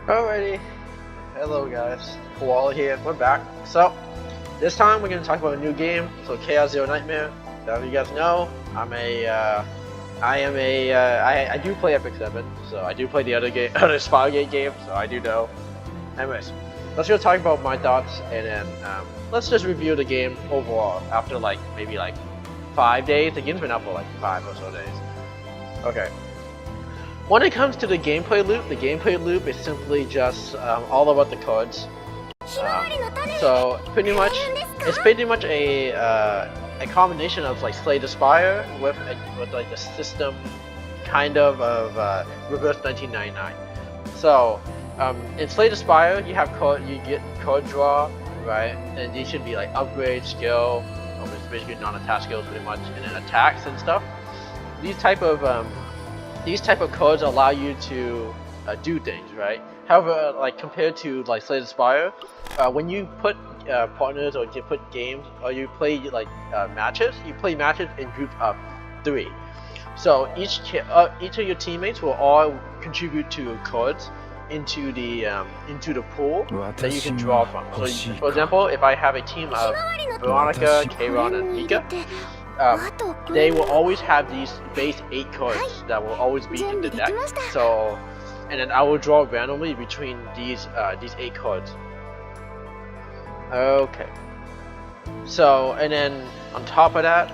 Alrighty, hello guys, Koala here, we're back. So, this time we're going to talk about a new game, so Chaos Zero Nightmare. As you guys know, I do play Epic 7, so I do play the other game, other Spygate games, so I do know. Anyways, let's go talk about my thoughts, and then let's just review the game overall after maybe 5 days. The game's been out for like 5 or so days. Okay. When it comes to the gameplay loop is simply just all about the cards. So it's pretty much a combination of like Slay the Spire with like the system kind of Reverse 1999. So in Slay the Spire you get card draw, right? And these should be like upgrade, skill, it's basically non-attack skills pretty much, and then attacks and stuff. These type of cards allow you to do things, right? However, like compared to like Slay the Spire, when you put partners or you put games or you play matches, you play matches in groups of 3. So each of your teammates will all contribute to cards into the pool that you can draw from. So, for example, if I have a team of Veronica, Kayron, and Mika, they will always have these base 8 cards that will always be in the deck. So, and then I will draw randomly between these 8 cards. Okay. So, and then on top of that,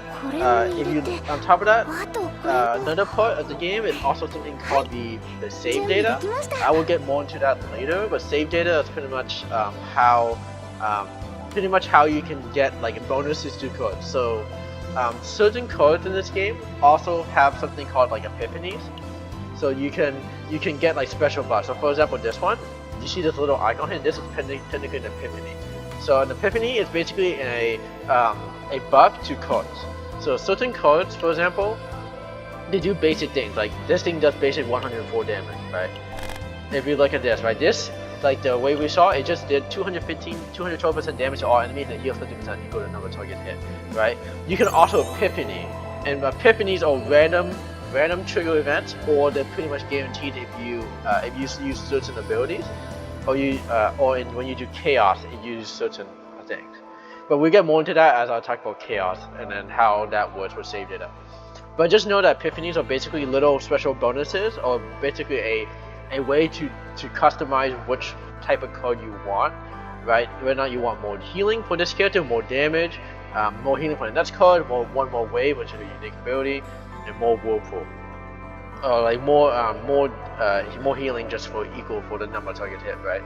another part of the game is also something called the save data. I will get more into that later, but save data is pretty much how you can get like bonuses to cards. So. Certain cards in this game also have something called like epiphanies, so you can get like special buffs. So for example, this one, you see this little icon here. This is technically an epiphany. So an epiphany is basically a buff to cards. So certain cards, for example, they do basic things. Like this thing does basic 104 damage, right? If you look at this, right, this, like the way we saw, it just did 212% damage to all enemies and heals 50% equal to the number target hit, right? You can also epiphany, and epiphanies are random trigger events, or they're pretty much guaranteed if you use certain abilities, or when you do chaos, you use certain things. But we get more into that as I talk about chaos and then how that works with save data. But just know that epiphanies are basically little special bonuses, or basically a way to customize which type of card you want, right? Whether or not you want more healing for this character, more damage, more healing for the next card, one more wave, which is a unique ability, and more whirlpool. Like more healing just for equal for the number target hit, right?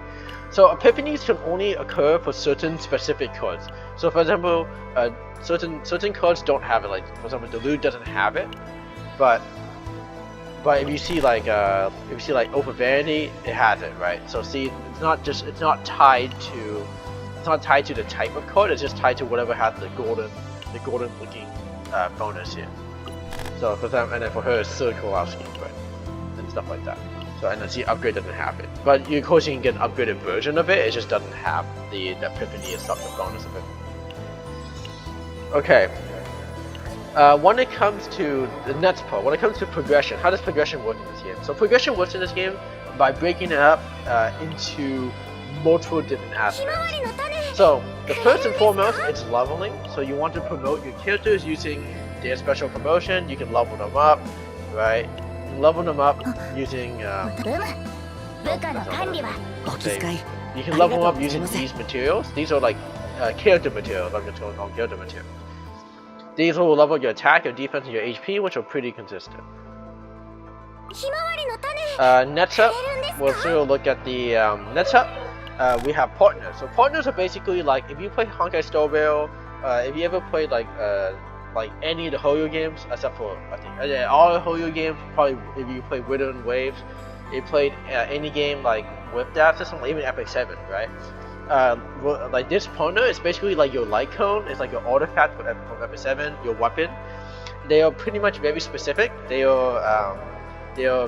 So epiphanies can only occur for certain specific cards. So for example, certain cards don't have it. Like for example, Delude doesn't have it, but if you see like Open Vanity, it has it, right? So see, it's not tied to the type of card. It's just tied to whatever has the golden looking bonus here. So for example, and then for her, it's Circle scheme, right, and stuff like that. So and then see, Upgrade doesn't have it, but of course you can get an upgraded version of it. It just doesn't have the epiphany and stuff, the bonus of it. Okay. When it comes to the next part, when it comes to progression, how does progression work in this game? So progression works in this game by breaking it up into multiple different aspects. So the first and foremost, it's leveling. So you want to promote your characters using their special promotion. You can level them up, right? You can level them up using you can level them up using these materials. These are like character materials. I'm just going to call them character materials. These will level your attack, your defense, and your HP, which are pretty consistent. Next up, we'll sort of look at the we have partners. So partners are basically like if you play Honkai Star Rail, if you ever played like any of the Hoyo games, except for I think all the Hoyo games, probably if you play Wither and Waves, you played any game like with that system, even Epic 7, right? Like this partner is basically like your light cone. It's like your artifact from Epic 7, your weapon. They are pretty much very specific. They are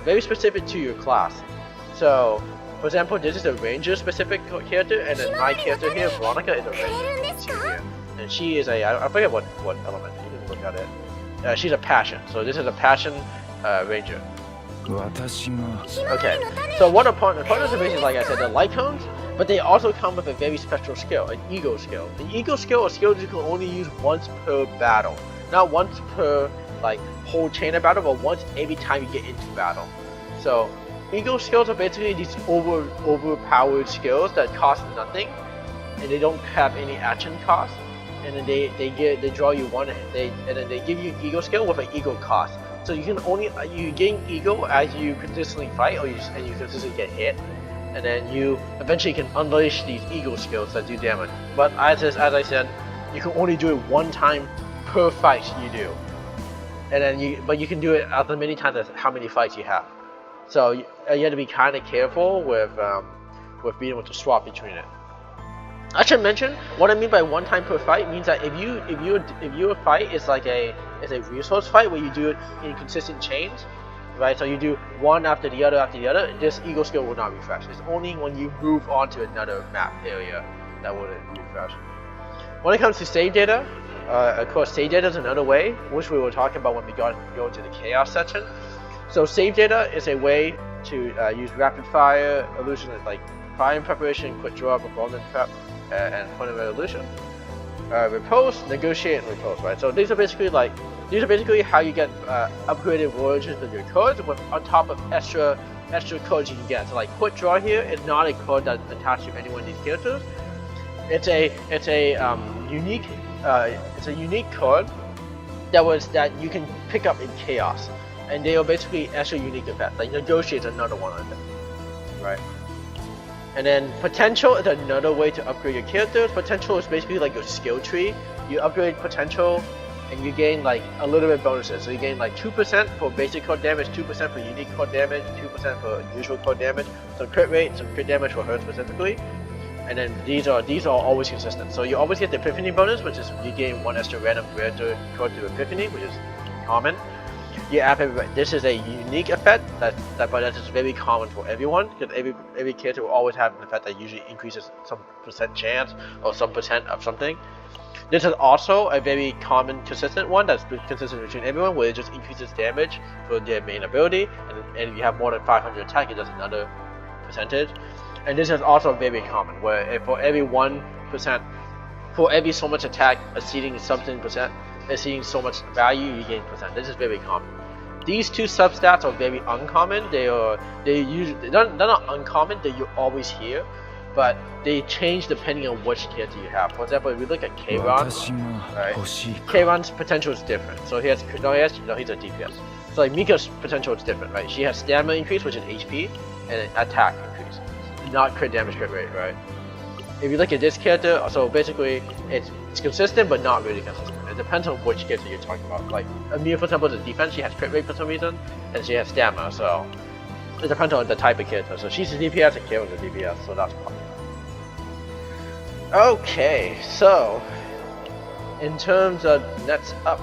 very specific to your class. So, for example, this is a ranger specific character, and then my character here, Veronica, is a ranger here. And she is I forget what element. You can look at it. She's a passion. So this is a passion ranger. Okay, so what are partners? Partners are basically, like I said, they're light cones, but they also come with a very special skill, an ego skill. An ego skill, a skill that you can only use once per battle. Not once per, like, whole chain of battle, but once every time you get into battle. So, ego skills are basically these overpowered skills that cost nothing, and they don't have any action cost. And then they draw you one, and then they give you an ego skill with an ego cost. So you can only you gain ego as you consistently fight, and you consistently get hit, and then you eventually can unleash these ego skills that do damage. But as I said, you can only do it one time per fight you do, and then you can do it as many times as how many fights you have. So you have to be kind of careful with being able to swap between it. I should mention what I mean by one time per fight means that if your fight is like a resource fight where you do it in consistent chains, right? So you do one after the other, this ego skill will not refresh. It's only when you move on to another map area that will refresh. When it comes to save data, of course, save data is another way, which we will talk about when we go into the chaos section. So save data is a way to use rapid fire, illusion like fire preparation, quick draw, performance prep, and point of resolution. Repose, negotiate, and repose, right? So these are basically how you get upgraded versions of your cards on top of extra cards you can get. So like quick draw here is not a card that's attached to any one of these characters. It's a unique card that you can pick up in chaos, and they are basically extra unique effects. Like negotiate is another one of them, right? And then potential is another way to upgrade your characters. Potential is basically like your skill tree. You upgrade potential and you gain like a little bit bonuses. So you gain like 2% for basic card damage, 2% for unique card damage, 2% for usual card damage, some crit rate, some crit damage for her specifically. And then these are always consistent. So you always get the Epiphany bonus, which is you gain one extra random rare card to Epiphany, which is common. This is a unique effect but that is very common for everyone, because every character will always have an effect that usually increases some percent chance or some percent of something. This is also a very common consistent one that's consistent between everyone, where it just increases damage for their main ability, and if you have more than 500 attack, it does another percentage. And this is also very common, where for every 1%, for every so much attack exceeding something percent, exceeding so much value, you gain percent. This is very common. These two substats are very uncommon. They're not uncommon. You always hear, but they change depending on which character you have. For example, if we look at Kayron, right? Kayron's potential is different. So he's a DPS. So like Mika's potential is different, right? She has stamina increase, which is HP, and attack increase, not crit damage, crit rate, right? If you look at this character, so basically it's consistent but not really consistent. It depends on which character you're talking about. Like Amir, for example, is defense. She has crit rate for some reason, and she has stamina. So it depends on the type of character. So she's a DPS and Kayron's a DPS. So that's fine. Okay, so in terms of next up,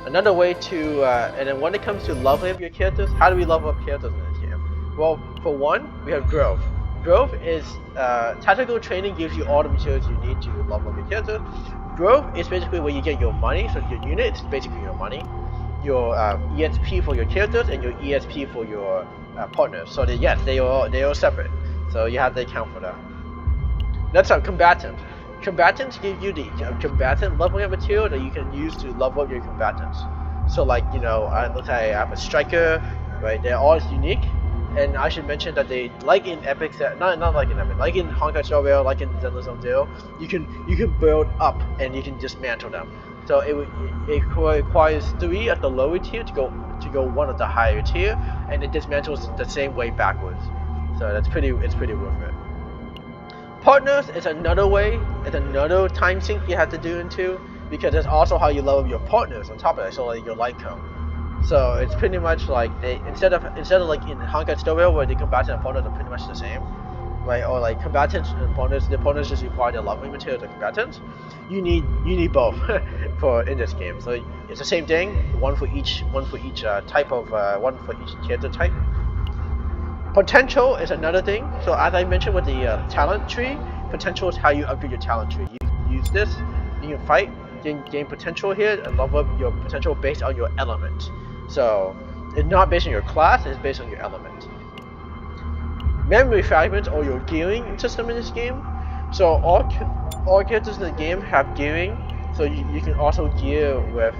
another way to and then when it comes to leveling up your characters, how do we level up characters in this game? Well, for one, we have growth. Growth is tactical training gives you all the materials you need to level up your character. Growth is basically where you get your money, so your unit is basically your money, your EXP for your characters, and your EXP for your partners. So they are separate. So you have to account for that. Next up, combatants. Combatants give you the combatant leveling up material that you can use to level up your combatants. So like, you know, let's say I have a striker, right? They're all unique. And I should mention that they, like in Epic, not like in Epic, like in Honkai Star Rail, like in Zenless Zone Zero, you can build up and you can dismantle them. So it requires 3 at the lower tier to go 1 at the higher tier, and it dismantles the same way backwards. So it's pretty worth it. Partners is another way, it's another time sink you have to do into, because that's also how you level your partners on top of it. So like your light cone. So it's pretty much like instead of like in Honkai Star Rail where the combatant and opponents are pretty much the same, right? Or like combatants and opponents, the opponents just require the leveling material to combatants. You need both for in this game. So it's the same thing, one for each type of one for each character type. Potential is another thing. So as I mentioned with the talent tree, potential is how you upgrade your talent tree. You can use this, you can fight, gain potential here, and level up your potential based on your element. So It's not based on your class, it's based on your element. Memory fragments or your gearing system in this game. So all characters in the game have gearing, so you can also gear with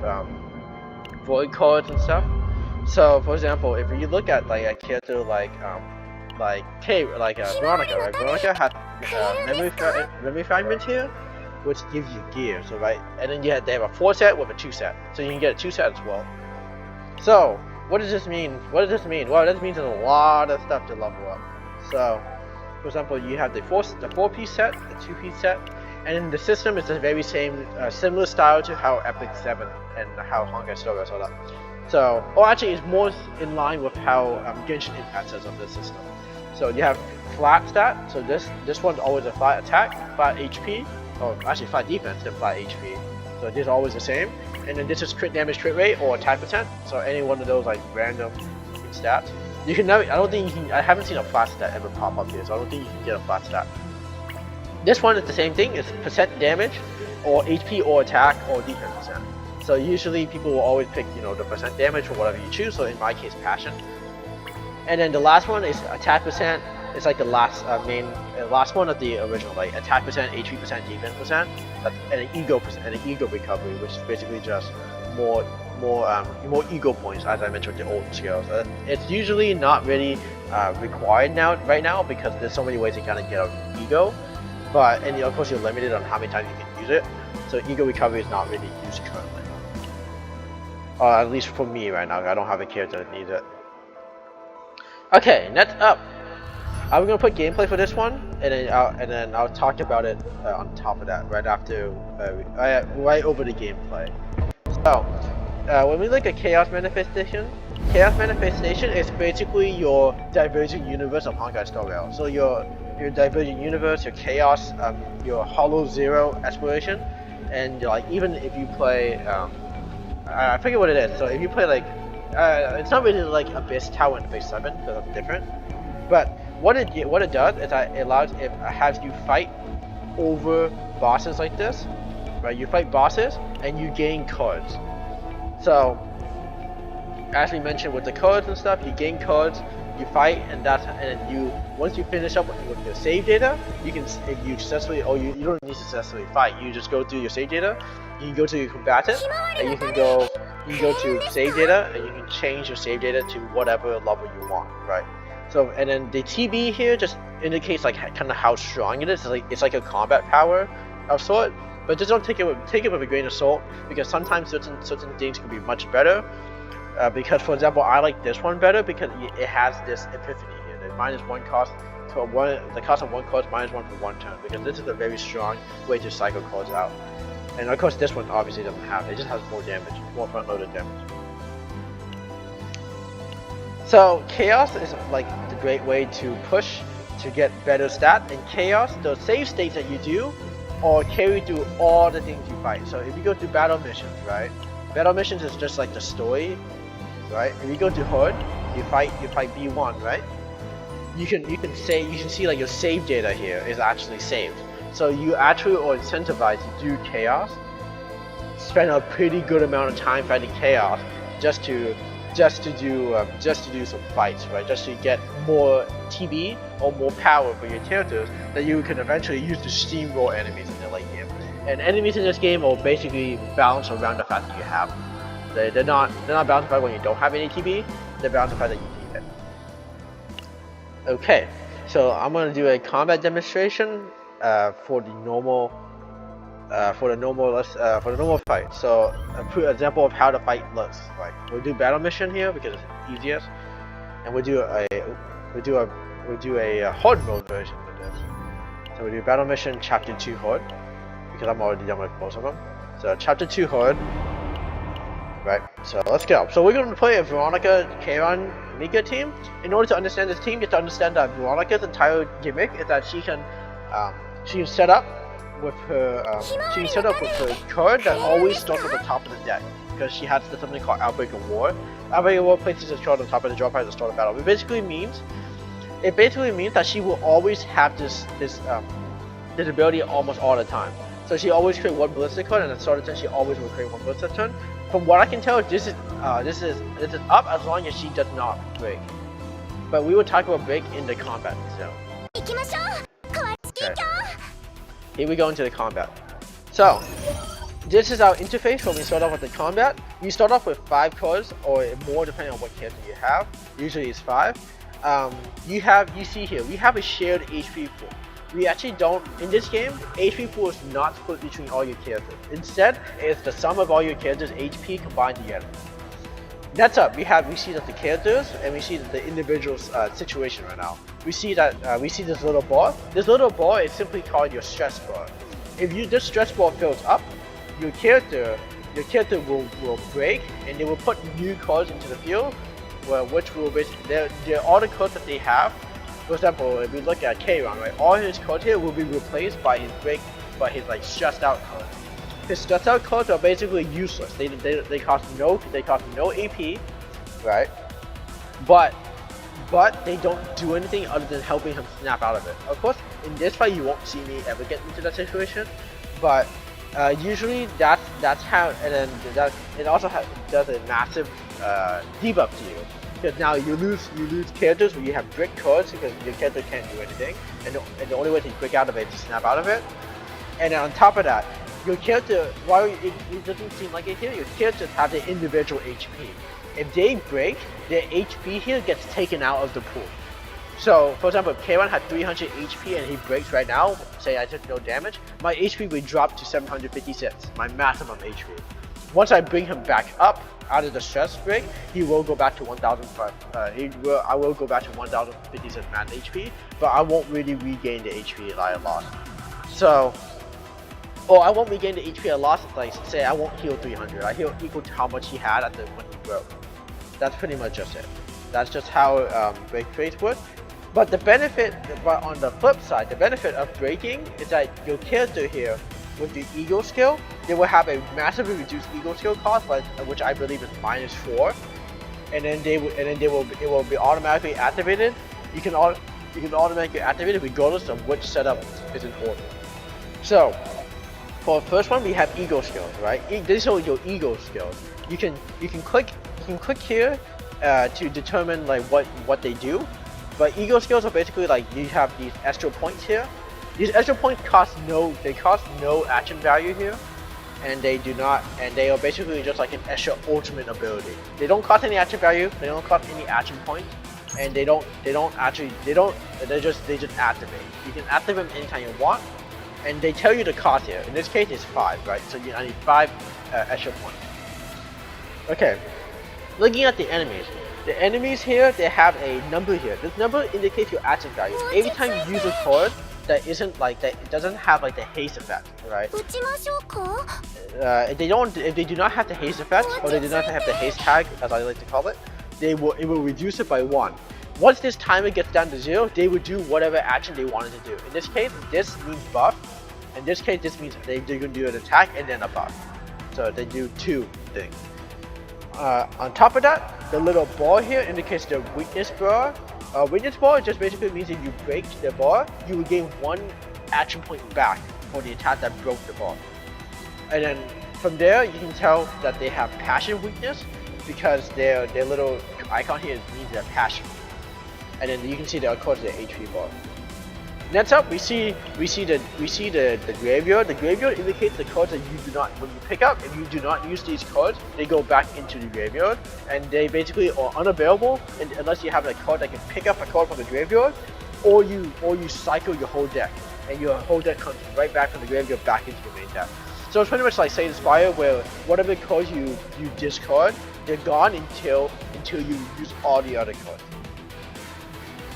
void cards and stuff. So for example, if you look at like a character like Veronica, right? Veronica has memory fragment here, which gives you gear. So right, and then they have a 4 set with a 2 set, so you can get a 2 set as well. So what does this mean? What does this mean? Well, this means there's a lot of stuff to level up. So for example, you have the 4-piece set, the 2-piece set, and then the system is the very same, similar style to how Epic 7 and how Honkai Star Rail set up. So, or actually, it's more in line with how Genshin Impact sets up the system. So you have flat stat. So this one's always a flat attack, flat HP, or actually flat defense, then flat HP. So this is always the same. And then this is crit damage, crit rate, or attack percent. So any one of those like random stats. You can never. I don't think you can. I haven't seen a flat stat ever pop up here, so I don't think you can get a flat stat. This one is the same thing. It's percent damage, or HP, or attack, or defense percent. So usually people will always pick, the percent damage or whatever you choose. So in my case, passion. And then the last one is attack percent. It's like the last last one of the original, like attack percent, HP percent, defense percent, and an ego percent, and an ego recovery, which is basically just more ego points, as I mentioned with the old skills. It's usually not really required right now because there's so many ways to kind of get an ego, and of course you're limited on how many times you can use it. So ego recovery is not really used currently, at least for me right now. I don't have a character that needs it. Okay, next up, I'm gonna put gameplay for this one, and then I'll talk about it on top of that right after, right over the gameplay. So, when we look at Chaos Manifestation is basically your Divergent Universe of Honkai Star Rail. So your Divergent Universe, your Chaos, your Hollow Zero exploration, and like even if you play, I forget what it is. So if you play like, it's not really like Abyss Tower and Abyss 7 because that's different. But what it does is it has you fight over bosses like this, right? You fight bosses and you gain cards. So as we mentioned with the cards and stuff, you gain cards, you fight, and once you finish up with your save data, you don't need to successfully fight. You just go through your save data. You can go to your combatant, and you can go to save data, and you can change your save data to whatever level you want, right? So, and then the TB here just indicates like kind of how strong it is. It's like a combat power of sort, but just don't take it with a grain of salt, because sometimes certain things can be much better. Because for example, I like this one better because it has this epiphany here. The -1 cost to the cost of 1 card is -1 for 1 turn, because this is a very strong way to cycle cards out. And of course, this one obviously doesn't have it. It just has more damage, more front-loaded damage. So Chaos is like the great way to push to get better stats. In Chaos, the save states that you do are carried through all the things you fight. So if you go through battle missions, right? Battle missions is just like the story, right? If you go to Hood, you fight B1, right? You can see like your save data here is actually saved. So you actually are incentivized to do Chaos, spend a pretty good amount of time fighting Chaos just to do some fights, right? Just to get more TB or more power for your characters that you can eventually use to steamroll enemies in the late game. And enemies in this game are basically balanced around the fact that you have them. They're not balanced by when you don't have any TB. They're balanced by that you need it. Okay, so I'm gonna do a combat demonstration for the normal fight. So an example of how the fight looks like. We'll do battle mission here because it's easiest, and we'll do a horde mode version of this. So we'll do battle mission chapter 2 horde, because I'm already done with most of them. So chapter 2 horde. Right, so let's go. So we're going to play a Veronica, Kayron, Mika team. In order to understand this team, you have to understand that Veronica's entire gimmick is that she can set up with her card that always starts at the top of the deck, because she has something called Outbreak of War. Outbreak of War places this card on top of the draw pile at the start of battle. It basically means that she will always have this ability almost all the time. So she always create 1 ballistic card, and at the start of turn she always will create 1 ballistic turn. From what I can tell, this is up as long as she does not break. But we will talk about break in the combat zone. Okay. Here we go into the combat. So this is our interface when we start off with the combat. You start off with 5 cards or more depending on what character you have. Usually it's 5. You see here, we have a shared HP pool. We actually don't, in this game, HP pool is not split between all your characters. Instead, it's the sum of all your characters' HP combined together. Next up, we see that the characters and we see that the individual's situation right now. We see that we see this little bar. This little bar is simply called your stress bar. If this stress bar fills up, your character will break and they will put new cards into the field, which will basically they're all the cards that they have. For example, if we look at Kayron, right, all his cards here will be replaced by his like stressed out cards. His stressed out cards are basically useless. They cost no AP, right? But they don't do anything other than helping him snap out of it. Of course, in this fight you won't see me ever get into that situation, but usually that's how, and then it also does a massive debuff to you. Because now you lose characters where you have brick cards because your character can't do anything, and the only way to break out of it is to snap out of it. And then on top of that, your character, while it doesn't seem like it here, your characters have their individual HP. If they break, their HP here gets taken out of the pool. So, for example, if Kayron had 300 HP and he breaks right now, say I took no damage, my HP would drop to 756, my maximum HP. Once I bring him back up out of the stress break, he will go back to 1005. I will go back to 1056 max HP, but I won't really regain the HP that I lost. So, or I won't regain the HP I lost. Like say, I won't heal 300. I heal equal to how much he had when he broke. That's pretty much just it. That's just how break phase works. But but on the flip side, the benefit of breaking is that your character here, with the ego skill, they will have a massively reduced ego skill cost, which I believe is -4, and then it will be automatically activated. You can automatically activate it regardless of which setup is in order. So for the first one, we have ego skills, right? These are your ego skills. You can click here to determine like what they do. But ego skills are basically like you have these extra points here. These extra points cost no action value here, and they are basically just like an extra ultimate ability. They don't cost any action value, they don't cost any action points, and they just activate. You can activate them anytime you want, and they tell you the cost here. In this case, it's 5, right? So I need 5 extra points. Okay, looking at the enemies. The enemies here, they have a number here. This number indicates your action value. Every time you use a card that isn't like that, it doesn't have like the haste effect, right? If they do not have the haste effect, or they do not have the haste tag, as I like to call it, it will reduce it by 1. Once this timer gets down to 0, they will do whatever action they wanted to do. In this case, this means buff. In this case, this means they can do an attack and then a buff. So they do 2 things. On top of that, the little bar here indicates the weakness bar. Weakness bar just basically means if you break the bar, you will gain 1 action point back for the attack that broke the bar. And then from there, you can tell that they have passion weakness because their little icon here means their passion. And then you can see of course the HP bar. Next up, we see the graveyard. The graveyard indicates the cards that you do not, when you pick up, if you do not use these cards, they go back into the graveyard, and they basically are unavailable unless you have a card that can pick up a card from the graveyard, or you cycle your whole deck, and your whole deck comes right back from the graveyard back into your main deck. So it's pretty much like Satan's Fire, where whatever cards you discard, they're gone until you use all the other cards.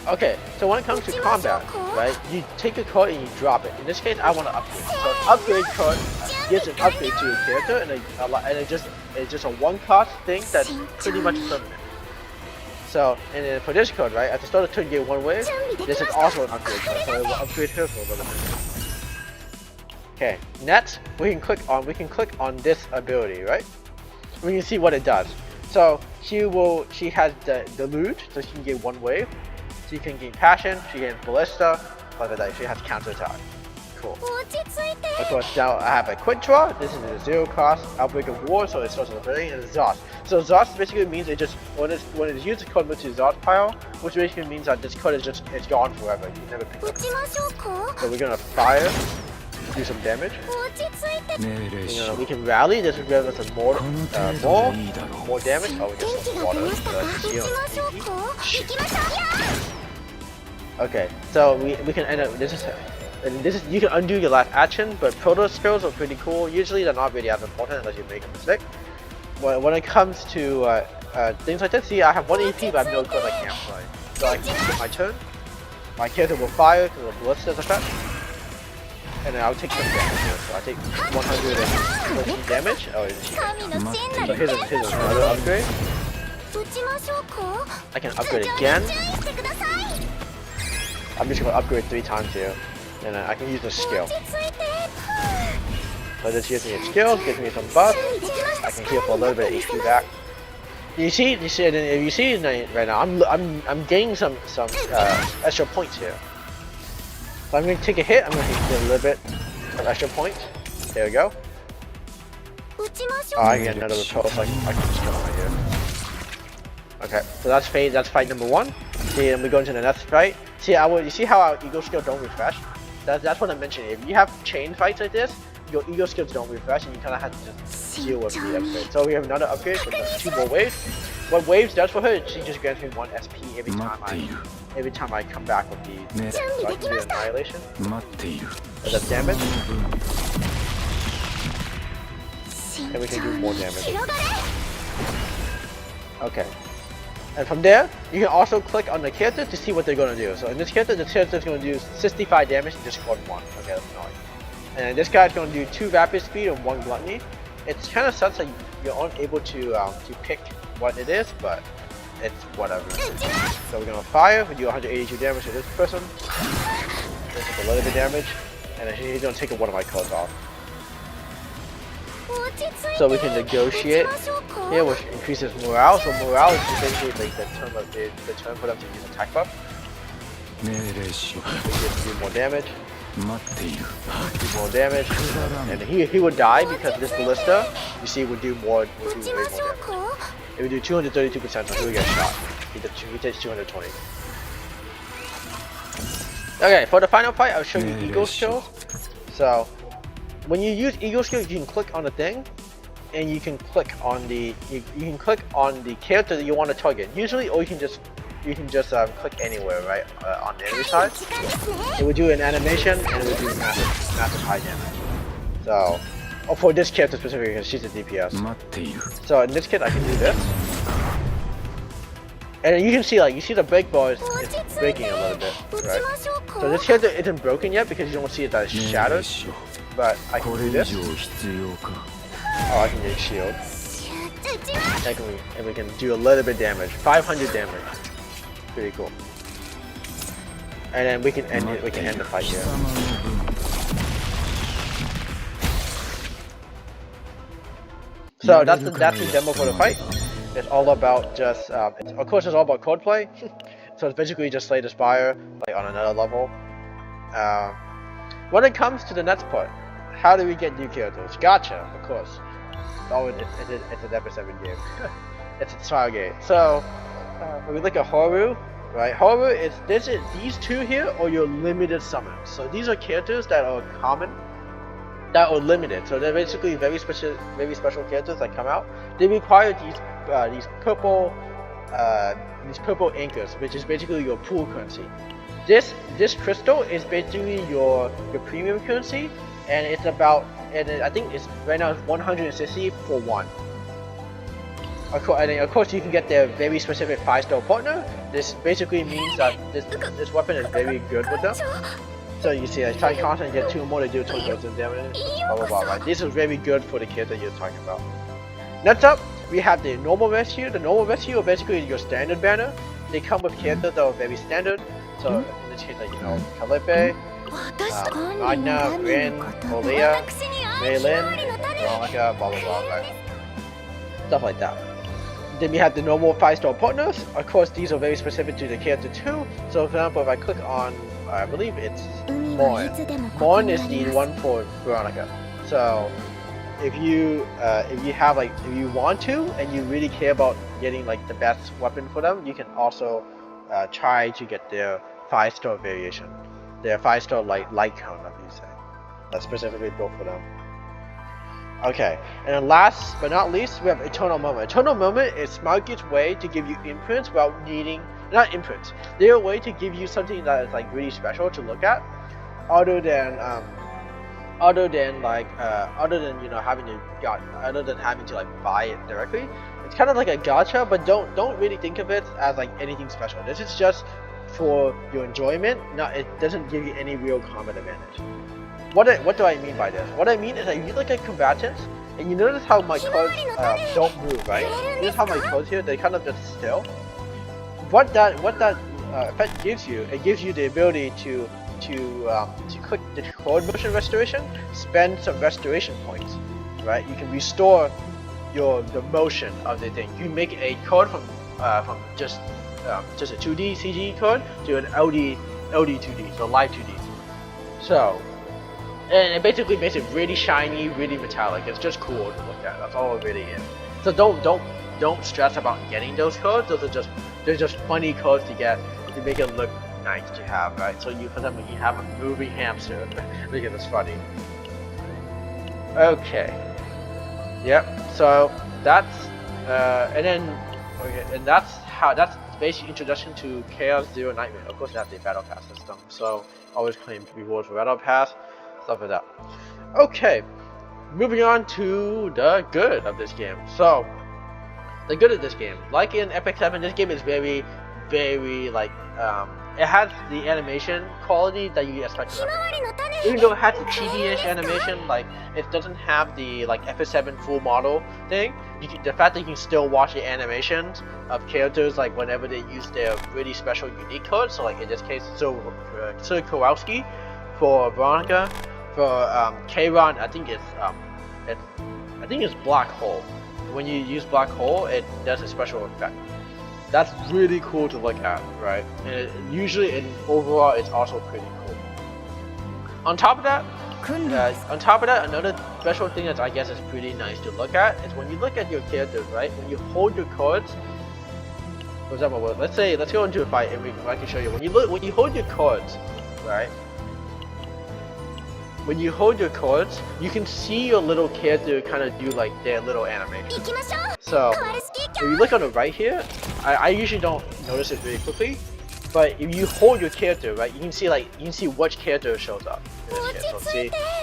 Okay, so when it comes to combat, right, you take a card and you drop it. In this case, I want to upgrade. So an upgrade card gives an upgrade to your character, and it's just a 1-cost thing that's pretty much permanent. So, and then for this card, right, at the start of turn, you get 1 wave. This is also an upgrade card, so it will upgrade her for a little bit. Okay, next we can click on this ability, right? We can see what it does. So she has the loot, so she can get 1 wave. She can gain passion, she gains ballista, like that, she has counter attack. cool. Of course, now I have a quick draw. This is a zero cost outbreak of war, so it starts with a ability and exhaust. So exhaust basically means it just when it's used, the card moves to exhaust pile, which basically means that this card is just it's gone forever. You never pick it up. So we're gonna fire, do some damage. We can rally. This will give us a more damage. Oh, we get some water. Okay, so we can end up. This is you can undo your last action, but proto spells are pretty cool. Usually they're not really as important unless you make a mistake. When it comes to things like this, see, I have 1 EP, but I have no card I can't play. So I can skip my turn. My character will fire because of the ballista's effect, and then I'll take some damage here. So I take 114 damage. Oh, so here's another upgrade. I can upgrade again. I'm just gonna upgrade 3 times here, and I can use the skill. So this gives me a skill, gives me some buff. I can heal for a little bit of HP back. If you see right now, I'm gaining some extra points here. So I'm gonna take a hit. I'm gonna get a little bit of extra points. There we go. Oh, I get another repel, so I can just kill him right here. Okay, so that's fight number 1. See, and we go into the next fight. See, you see how our ego skills don't refresh? That's what I mentioned. If you have chain fights like this, your ego skills don't refresh, and you kind of have to just deal with the upgrade. So we have another upgrade with 2 more waves. What waves does for her is she just grants me 1 SP every time I come back with the. So I can do annihilation. That's damage. And we can do more damage. Okay. And from there, you can also click on the character to see what they're going to do. So in this character, the character is going to do 65 damage and just scored 1. Okay, that's annoying. And this guy's going to do 2 rapid speed and 1 gluttony. It's kind of sucks that you're unable to pick what it is, but it's whatever. So we're going to fire. We do 182 damage to this person. This is a little bit damage, and then he's going to take one of my cards off. So we can negotiate here, which increases morale. So morale is basically like the term for them to use attack buff. We get to do more damage. Do more damage. And he would die because this ballista, you see, would do way more damage. It would do 232%, so he would get shot. He takes 220. Okay, for the final fight, I'll show you ego skills. So when you use ego skills, you can click on the thing, and you can click on the character that you want to target. Usually, or you can just click anywhere, right, on the enemy side. It would do an animation, and it would do massive high damage. So, for this character specifically, because she's a DPS. So in this kit, I can do this, and you can see you see the break bar is breaking a little bit, right? So this character isn't broken yet because you don't see it that it's shattered. But I can do this. Oh, I can get shield. And we can do a little bit damage. 500 damage. Pretty cool. And then we can end it. We can end the fight here. So that's the demo for the fight. It's all about just of course it's all about code play. So it's basically just Slay the Spire like on another level. When it comes to the next part, how do we get new characters? Gotcha, of course. It's an episode game. It's a trial game. So when we look at Haru, right? Haru is these 2 here are your limited summons. So these are characters that are common, that are limited. So they're basically very special characters that come out. They require these purple anchors, which is basically your pool currency. This crystal is basically your premium currency. And it's about, and I think it's right now it's 160 for 1. And of course you can get their very specific 5-star partner. This basically means that this weapon is very good with them. So you see, I try constantly get 2 more to do 20% damage. Blah blah blah. Right? This is very good for the character you're talking about. Next up, we have the normal rescue. The normal rescue are basically your standard banner. They come with characters that are very standard. So in this case, like Calippe. Magna, Rin, Olea, Maylin, Veronica, blah blah blah, right? Stuff like that. Then we have the normal 5-star partners. Of course, these are very specific to the character too. So for example, if I click on I believe it's Mon is the one for Veronica. So if you have like, if you want to and you really care about getting like the best weapon for them, you can also try to get their 5-star variation, their 5-star light cone, as you say. That's specifically built for them. Okay, and then last but not least, we have Eternal Moment. Eternal Moment is Smart Geek's way to give you imprints without needing, not imprints, they're a way to give you something that is like really special to look at, other than having to like buy it directly. It's kind of like a gacha, but don't really think of it as like anything special. This is just for your enjoyment. It doesn't give you any real combat advantage. What do I mean by this? What I mean is that you look at combatants, and you notice how my cards don't move, right? You notice how my cards here, they kind of just still. What that effect gives you, it gives you the ability to click the card motion restoration, spend some restoration points, right? You can restore the motion of the thing. You can make a card from just a 2D CG card to an LD 2D, so live 2D. So. And it basically makes it really shiny, really metallic. It's just cool to look at. That's all it really is. So don't stress about getting those cards. They're just funny cards to get to make it look nice to have, right? So for example, you have a moving hamster because it's funny. Okay. Yep. So that's and that's basic introduction to Chaos Zero Nightmare. Of course, that's the battle pass system. So always claim rewards for battle pass. Stuff like that. Okay, moving on to the good of this game. So, the good of this game, like in Epic 7, this game is very, very like it has the animation quality that you expect from it. Even though it has the 2D-ish animation, like it doesn't have the like FS7 full model thing. The fact that you can still watch the animations of characters like whenever they use their really special unique codes. So like in this case, Sir Kowalski for Veronica. For Kayron, I think it's Black Hole. When you use Black Hole, it does a special effect. That's really cool to look at, right? And overall, it's also pretty cool. On top of that, another special thing that I guess is pretty nice to look at is when you look at your characters, right? When you hold your cards. For example, let's go into a fight, and I can show you. When you hold your cards, right? When you hold your cards, you can see your little character kind of do like their little animation. So, if you look on the right here, I usually don't notice it very quickly, but if you hold your character, right, you can see which character shows up. In this case. So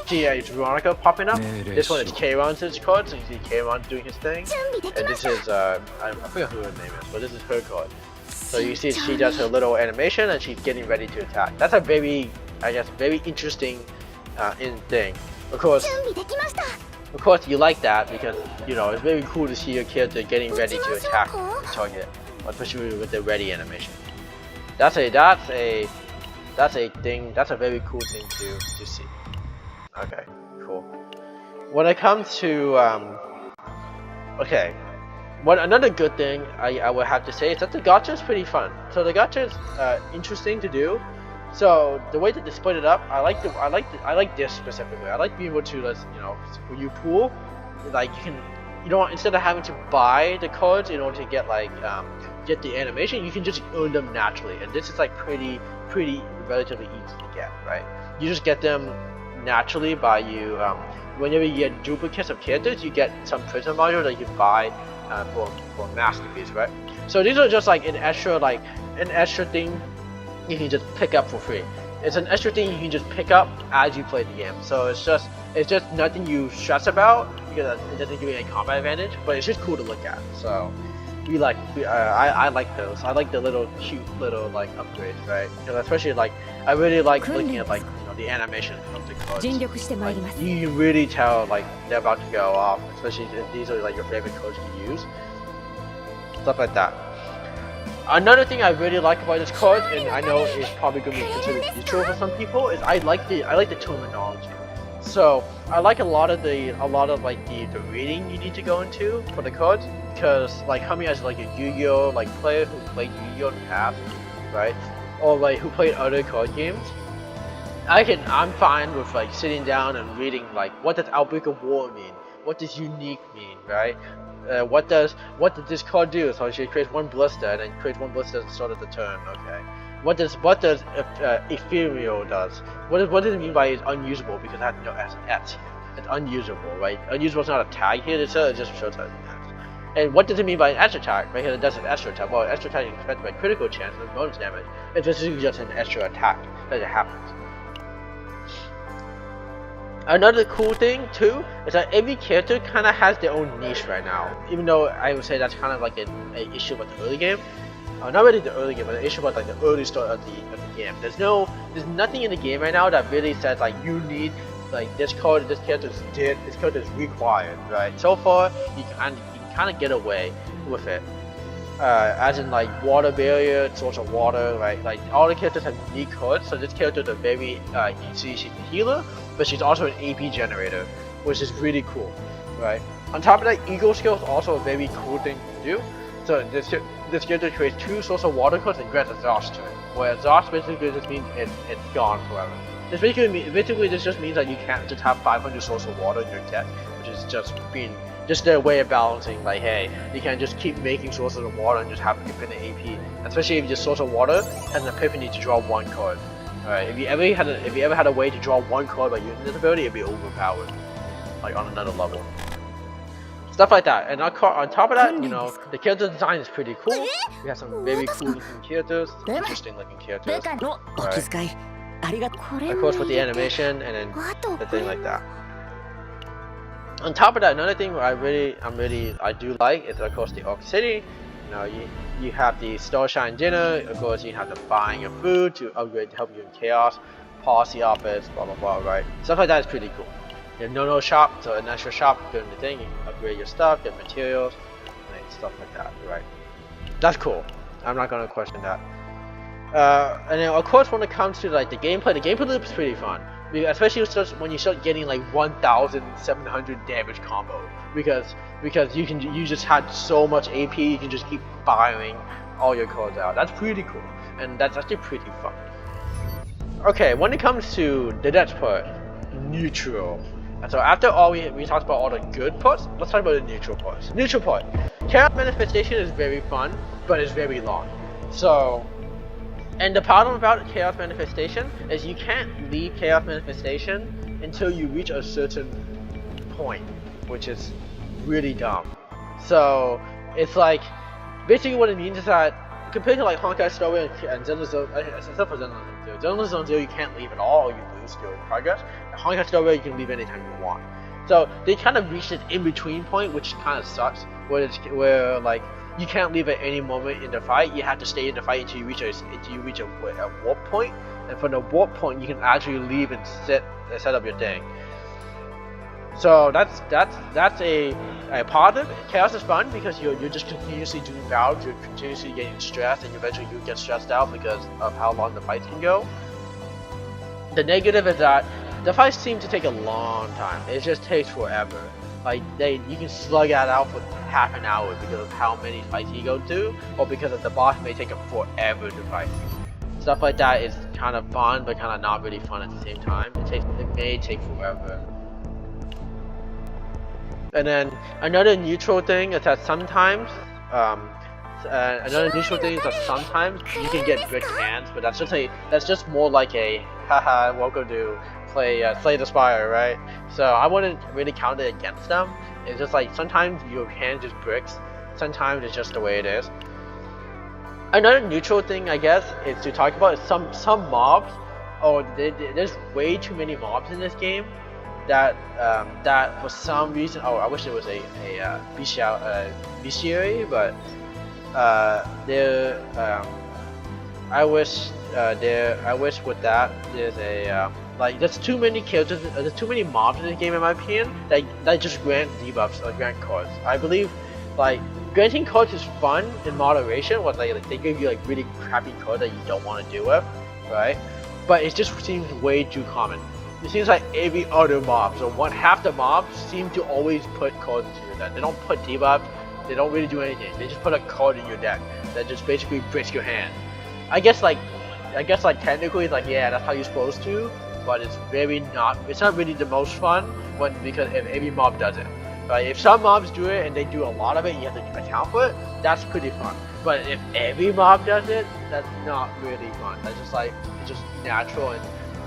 see, it's Veronica popping up. This one is Kayron's card, so you see Kayron doing his thing, and this is I forget who her name is, but this is her card. So you see she does her little animation and she's getting ready to attack. That's a very interesting thing. Of course, you like that because it's very cool to see your character getting ready to attack the target, especially with the ready animation. That's a thing. That's a very cool thing to see. Okay, cool. When it comes to another good thing I would have to say is that the gacha is pretty fun. So the gacha is interesting to do. So the way that they split it up, I like this specifically. I like being able to, when you pool, like instead of having to buy the cards in order to get get the animation, you can just earn them naturally. And this is like pretty relatively easy to get, right? You just get them naturally by you. Whenever you get duplicates of characters, you get some prison module that you can buy for masterpiece, right? So these are just like an extra thing you can just pick up for free. It's an extra thing you can just pick up as you play the game. So it's just nothing you stress about because it doesn't give you any combat advantage, but it's just cool to look at. So I like those. I like the little cute little upgrades, right? Because especially I really like looking at the animation of the cards. You can really tell they're about to go off, especially if these are your favorite cards to use. Stuff like that. Another thing I really like about this card, and I know it's probably going to be considered neutral for some people, is I like the terminology. So I like a lot of the reading you need to go into for the cards, because coming as a Yu-Gi-Oh player who played Yu-Gi-Oh in the past, right? or like who played other card games, I'm fine with like sitting down and reading like what does Outbreak of War mean, what does unique mean, right? What did this card do? So she creates one blister and then creates one blister at the start of the turn. Okay. What does ephemeral does? What does it mean by it's unusable because it has no S? It's unusable, right? Unusable is not a tag here. It just shows that. And what does it mean by an extra attack? Right here, it does an extra attack. Well, extra attack is affected by critical chance and bonus damage. It's just an extra attack that it happens. Another cool thing too is that every character kind of has their own niche right now. Even though I would say that's kind of like an issue with the early game. Not really the early game, but the issue about like the early start of the game. There's nothing in the game right now that really says like you need like this character is required, right? So far you can kind of get away with it. As in like water barrier, source of water, right? Like all the characters have unique cards, so this character is a very she's a healer, but she's also an AP generator, which is really cool, right? On top of that, Eagle Skill is also a very cool thing to do. So this character creates 2 source of water cards and grants exhaust to it. Where exhaust basically just means it's gone forever. This basically this just means that you can't just have 500 source of water in your deck, which is just their way of balancing, like, hey, you can't just keep making sources of water and just have infinite AP. Especially if your source of water has an epiphany to draw 1 card. Alright, if you ever had a way to draw 1 card by using this ability, it'd be overpowered, like on another level. Stuff like that. And on top of that, you know, the character design is pretty cool. We have some very cool looking characters, interesting looking characters. Right. Of course with the animation and then the thing like that. On top of that, another thing I do like is of course the Oak City. You know, you have the Starshine Dinner. Of course, you have the buying of food to upgrade to help you in chaos, policy office, blah blah blah. Right, stuff like that is pretty cool. You have no shop, so an extra shop, go in the thing, you upgrade your stuff, get materials, and stuff like that. Right, that's cool. I'm not gonna question that. And then of course when it comes to like the gameplay loop is pretty fun. Especially when you start getting like 1,700 damage combo, because you just had so much AP, you can just keep firing all your cards out. That's pretty cool, and that's actually pretty fun. Okay, when it comes to the next part, neutral. And so after all we talked about all the good parts, let's talk about the neutral parts. Neutral part. Chaos Manifestation is very fun, but it's very long. So. And the problem about Chaos Manifestation is you can't leave Chaos Manifestation until you reach a certain point, which is really dumb. So it's like, basically what it means is that compared to like Honkai Star Rail and Zenless Zone, except for Zenless Zone 0, Zenless Zone 0 you can't leave at all or you lose your progress. And Honkai Star Rail you can leave anytime you want. So they kind of reached this in-between point, which kind of sucks, where like, you can't leave at any moment in the fight. You have to stay in the fight until you reach a warp point, and from the warp point you can actually leave and set up your thing. So that's a positive. Chaos is fun because you're just continuously doing battles, you're continuously getting stressed, and eventually you get stressed out because of how long the fights can go. The negative is that the fights seem to take a long time. It just takes forever. Like you can slug that out for half an hour because of how many fights you go through, or because of the boss may take them forever to fight. Stuff like that is kind of fun, but kind of not really fun at the same time. It may take forever. And then another neutral thing is that sometimes, you can get brick hands, but that's just more like a haha, welcome to play Slay the Spire, right? So I wouldn't really count it against them. It's just like sometimes your hand just bricks, sometimes it's just the way it is. Another neutral thing I guess is to talk about is some mobs. There's way too many mobs in this game that for some reason, I wish there was a bestiary, but I wish with that there's a there's too many characters, there's too many mobs in this game in my opinion that just grant debuffs or grant cards. I believe like granting cards is fun in moderation when like they give you like really crappy cards that you don't want to deal with, right? But it just seems way too common. It seems like every other mob, so half the mobs seem to always put cards into your deck. They don't put debuffs, they don't really do anything. They just put a card in your deck that just basically breaks your hand. I guess like I guess like technically it's like yeah, that's how you're supposed to, but it's not really the most fun when because if every mob does it. Right? If some mobs do it and they do a lot of it, you have to account for it. That's pretty fun. But if every mob does it, that's not really fun. That's just like it's just natural, and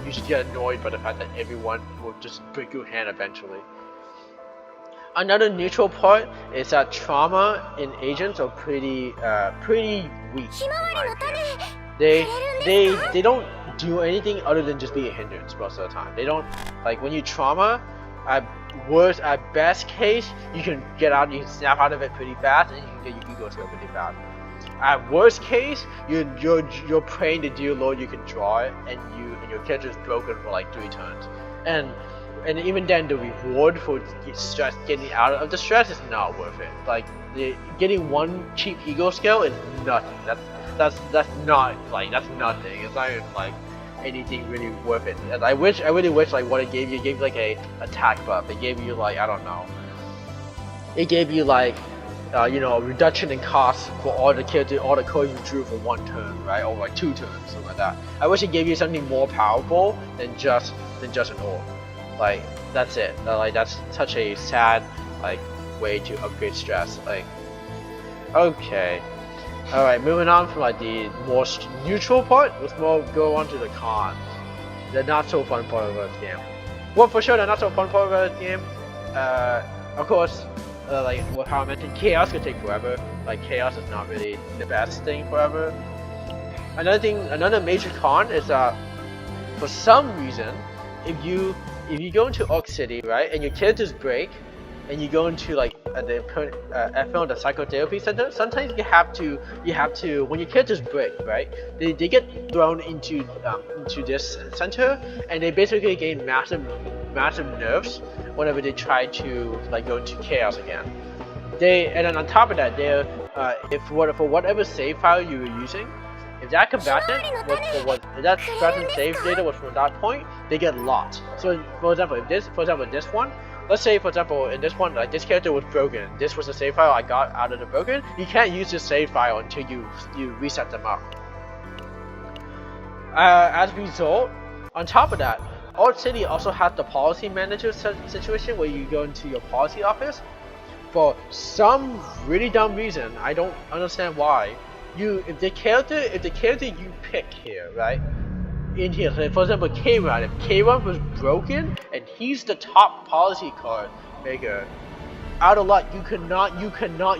you just get annoyed by the fact that everyone will just break your hand eventually. Another neutral part is that trauma in agents are pretty weak. They don't do anything other than just be a hindrance most of the time. They don't like when you trauma. At best case, you can get out, you can snap out of it pretty fast, and you can get your ego skill pretty fast. At worst case, you're praying to dear Lord you can draw it, and your character is broken for like 3 turns, and even then the reward for getting out of the stress is not worth it. Like getting 1 cheap ego skill is nothing. That's not like that's nothing. It's not even like anything really worth it. And I really wish like what it gave you like a attack buff. It gave you like I don't know. It gave you like you know, a reduction in cost for all the cards you drew for 1 turn, right? Or like 2 turns, something like that. I wish it gave you something more powerful than just an orb. Like that's it. Like that's such a sad like way to upgrade stress. Like okay. Alright, moving on from like the more neutral part, let's go on to the cons. The not so fun part of this game. Well, for sure, the not so fun part of this game, of course, like how I mentioned, chaos could take forever. Like chaos is not really the best thing forever. Another major con is that for some reason, if you go into Orc City, right, and your characters break, and you go into like the FL, the psychotherapy center, sometimes you have to when your characters break, right, they get thrown into this center, and they basically gain massive nerfs whenever they try to like go into chaos again. And then on top of that, for whatever save file you were using, if that combatant save data was from that point, they get lost. So for example, this one, let's say for example in this one, like this character was broken. This was the save file I got out of the broken. You can't use this save file until you reset them up. As a result, on top of that, Alt City also has the policy manager situation where you go into your policy office. For some really dumb reason, I don't understand why. If the character you pick here, right, in here, so for example Kayron, if Kayron was broken and he's the top policy card maker, out of luck, you cannot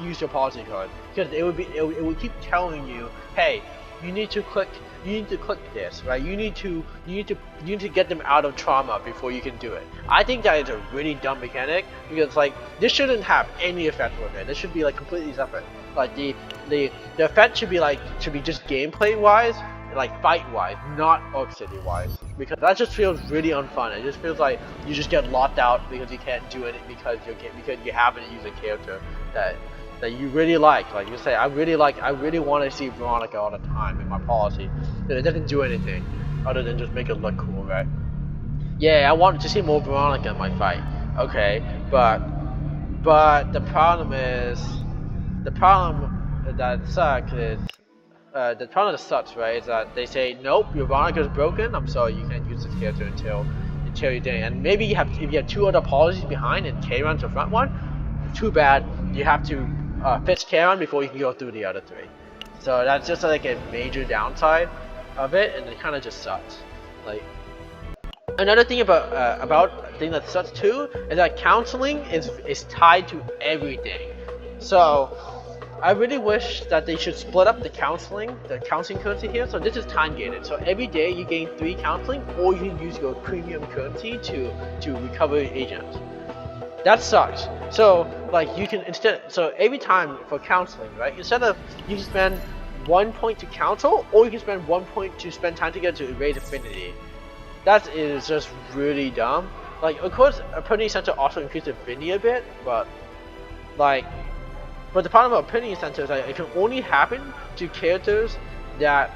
use your policy card because it would keep telling you, hey, you need to click this, right? You need to get them out of trauma before you can do it. I think that is a really dumb mechanic because like this shouldn't have any effect with it. This should be like completely separate. Like the effect should be just gameplay wise, like fight wise, not Orc City wise. Because that just feels really unfun. It just feels like you just get locked out because you can't do it because you haven't used a character that you really like. Like you say, I really want to see Veronica all the time in my policy. It doesn't do anything other than just make it look cool, right? Yeah, I want to see more Veronica in my fight. Okay, but the problem that sucks is the problem that sucks, right, is that they say nope, your Veronica is broken. I'm sorry, you can't use this character until you're doing. And maybe if you have 2 other policies behind and Kayron's the front one, too bad. You have to fix Kayron before you can go through the other 3. So that's just like a major downside of it, and it kind of just sucks. Like another thing about thing that sucks too is that counseling is tied to everything. So I really wish that they should split up the counseling currency here. So this is time gated. So every day you gain 3 counseling, or you can use your premium currency to recover agents. That sucks. So like you can so every time for counseling, right? Instead of you can spend 1 point to counsel, or you can spend 1 point to spend time together to erase affinity. That is just really dumb. Like of course Affinity Center also increased affinity a bit, but the problem about Affinity Center is that it can only happen to characters that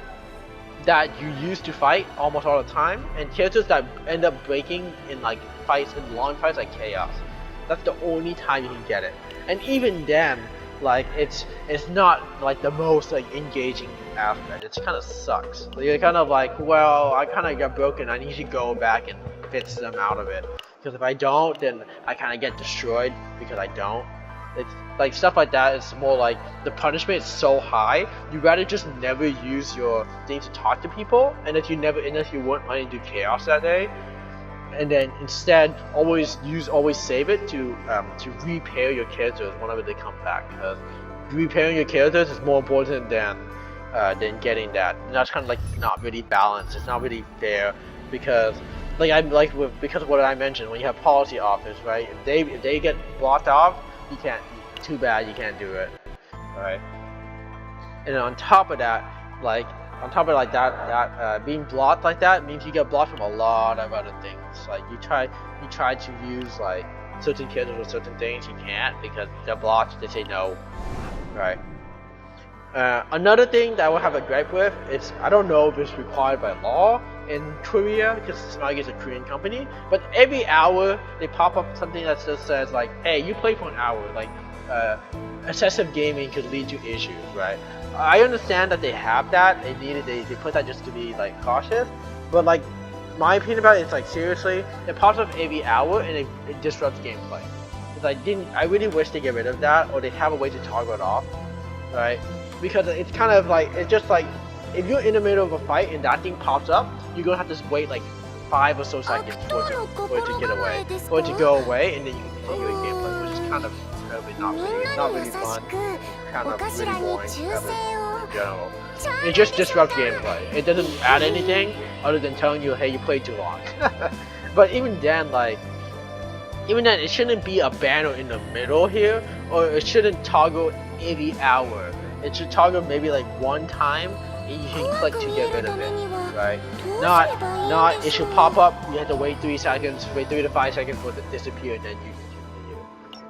you use to fight almost all the time, and characters that end up breaking in like long fights like Chaos. That's the only time you can get it. And even then, like it's not like the most like engaging aspect. It kind of sucks. So you're kind of like, well, I kind of got broken. I need to go back and fix them out of it. Because if I don't, then I kind of get destroyed because I don't. It's like stuff like that. It's more like the punishment is so high. You rather just never use your thing to talk to people, and if you weren't planning to do chaos that day, and then instead always save it to repair your characters whenever they come back. Because repairing your characters is more important than getting that. And that's kind of like not really balanced. It's not really fair because because of what I mentioned, when you have policy officers, right? If they get blocked off, you can't. Too bad you can't do it, right? And then on top of that, being blocked like that means you get blocked from a lot of other things. Like you try to use like certain characters or certain things, you can't because they're blocked. They say no, right? Another thing that I will have a gripe with is I don't know if it's required by law in Korea because Smug is a Korean company, but every hour they pop up something that just says like, hey, you play for an hour, like excessive gaming could lead to issues, right? I understand that they have that, they put that just to be like cautious, but like my opinion about it is like seriously, it pops up every hour and it disrupts gameplay. It's like I really wish they get rid of that, or they have a way to toggle it off, right? Because it's kind of like, it's just like, if you're in the middle of a fight and that thing pops up, you're gonna have to wait like 5 or so seconds for it to get away, for it to go away, and then you can continue your gameplay, which is kind of not really fun, kind of really boring in general. It just disrupts gameplay. It doesn't add anything other than telling you, hey, you played too long. But even then, it shouldn't be a banner in the middle here, or it shouldn't toggle every hour. It should toggle maybe like one time, and you can click to get rid of it, right? Not it should pop up. You have to wait 3 seconds, wait 3 to 5 seconds for it to disappear, and then you continue.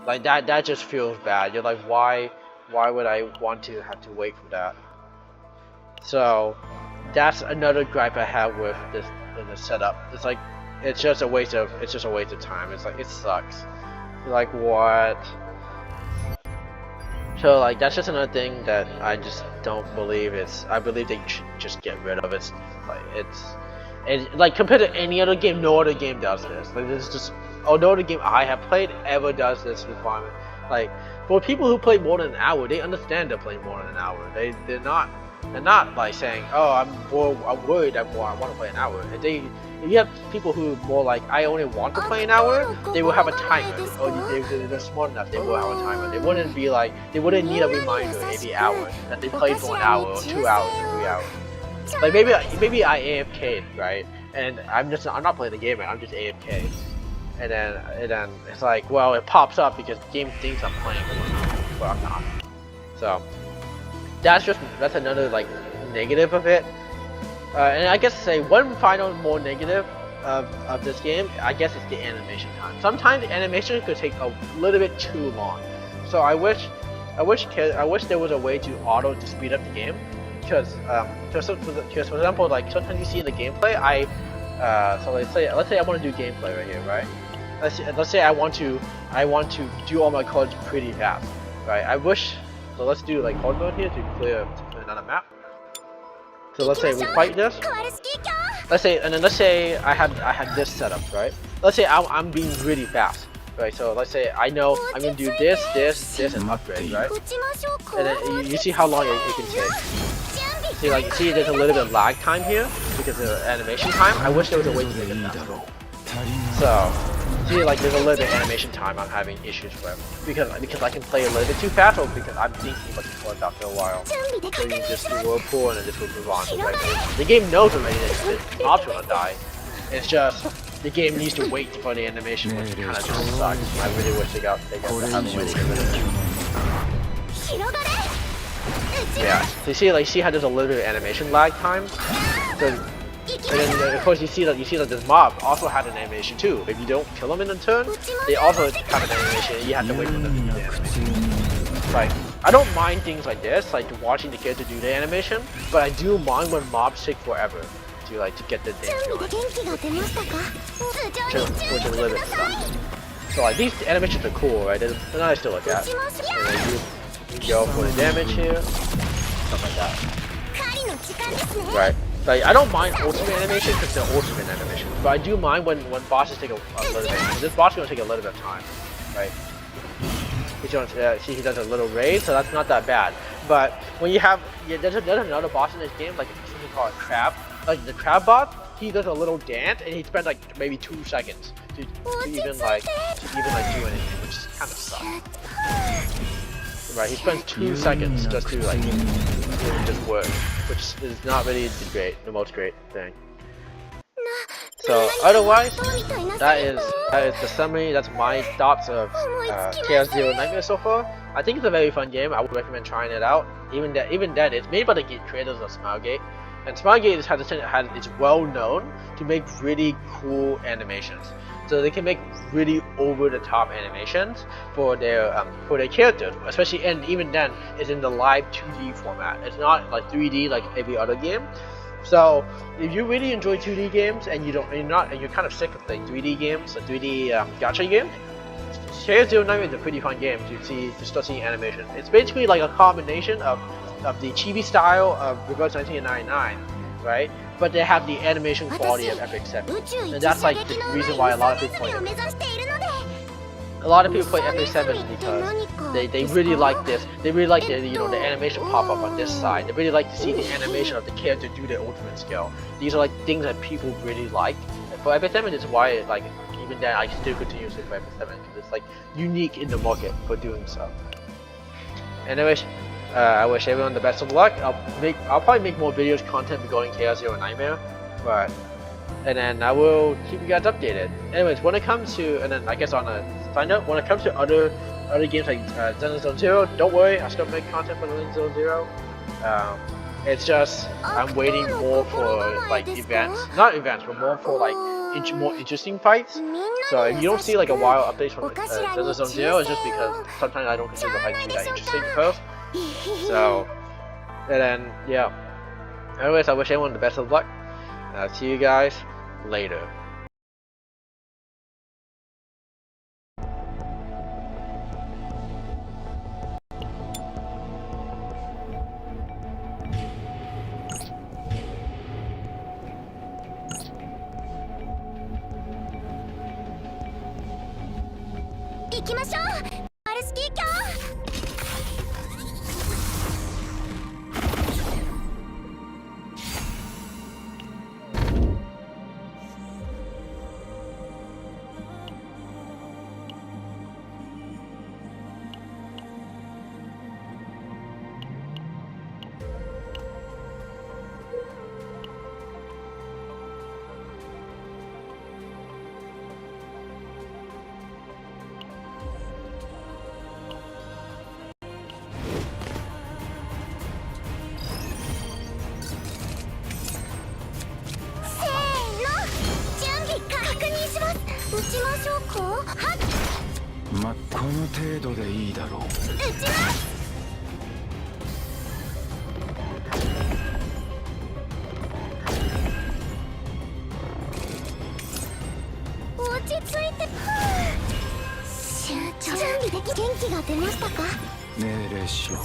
Like that just feels bad. You're like, why would I want to have to wait for that? So that's another gripe I have with this setup. It's like it's just a waste of time. It's like it sucks. You're like, what? So like that's just another thing that I just don't believe I believe they should just get rid of it. Like compared to any other game, no other game does this. Like this is just no other game I have played ever does this requirement. Like for people who play more than an hour, they understand they're playing more than an hour. They're not like saying, oh, I'm worried I want to play an hour. If you have people who are more like, I only want to play an hour, they will have a timer. Or they're smart enough, they will have a timer. They wouldn't need a reminder every hour that they played for an hour or 2 hours or 3 hours. Like maybe I AFK'd, right? And I'm not playing the game, I'm just AFK. And then it's like, well, it pops up because the game thinks I'm playing, but I'm not. So that's another like negative of it. And I guess to say one final more negative of this game, I guess it's the animation time. Sometimes the animation could take a little bit too long. So I wish there was a way to speed up the game. Because for example, like sometimes you see in the gameplay, so let's say I want to do gameplay right here, right? Let's say I want to do all my cards pretty fast, right? So let's do like hard mode here to clear another map. So let's say we fight this. Let's say I had this setup, right? Let's say I'm being really fast, right? So let's say I know I'm gonna do this, and upgrade, right? And then you see how long it can take. See, there's a little bit of lag time here because of the animation time. I wish there was a way to make it faster. So, see, like there's a little bit of animation time I'm having issues with because I can play a little bit too fast, or because I'm thinking about the cards after a while. So you just do whirlpool and then just move on. The game knows already that the mob's gonna die. It's just the game needs to wait for the animation, which kind of just sucks. I really wish they got to have a way to get rid of it. Yeah, so you see how there's a little bit of animation lag time. So, and then of course you see that this mob also had an animation too. If you don't kill them in a turn, they also have an animation, and you have to wait for them to do the animation. Like, I don't mind things like this, like watching the character do the animation, but I do mind when mobs take forever to get the dance going, which is a little bit sucks. So like these animations are cool, right? They're nice to look at. You go for the damage here, stuff like that. Right. Like, I don't mind ultimate animation because they're ultimate animations, but I do mind when bosses take a little bit. This boss is going to take a little bit of time, right? He's going to see he does a little raid, so that's not that bad. But when you have, there's another boss in this game, like something called Crab. Like the Crab bot, he does a little dance, and he spends like maybe 2 seconds to even like do anything, which kind of sucks. Right, he spends 2 seconds just to like just work, which is not really the most great thing. So otherwise, that is the summary. That's my thoughts of Chaos Zero Nightmare so far. I think it's a very fun game. I would recommend trying it out. Even that, it's made by the creators of Smilegate, and Smilegate is well known to make really cool animations. So they can make really over-the-top animations for their characters, especially, and even then, it's in the live 2D format. It's not like 3D like every other game. So if you really enjoy 2D games and you're kind of sick of the 3D games, the 3D gacha games, Chaos Zero Nightmare is a pretty fun game to start seeing animation. It's basically like a combination of the chibi style of Reverse 1999, right? But they have the animation quality of Epic 7, and that's like the reason why a lot of people play it. A lot of people play Epic 7 because they really like this. They really like the the animation pop up on this side. They really like to see the animation of the character do their ultimate skill. These are like things that people really like. And for Epic 7, it's why like even then I still continue to play Epic 7 because it's like unique in the market for doing so. Anyways, I wish everyone the best of luck. I'll probably make more videos content regarding Chaos Zero Nightmare, and then I will keep you guys updated. Anyways, when it comes to, and then I guess on a side note, when it comes to other games like Zenless Zone Zero, don't worry, I still make content for Zenless Zone Zero. It's just I'm waiting more for like not events, but more for like more interesting fights. So if you don't see like a wild updates from Zenless Zone Zero, it's just because sometimes I don't consider the fights to be that interesting first. So, and then yeah. Anyways, I wish everyone the best of luck. See you guys later.ま、この程度でいいだろう。撃ちます。落ち着いて。集中。準備でき、元気が出ましたか？命令しろ。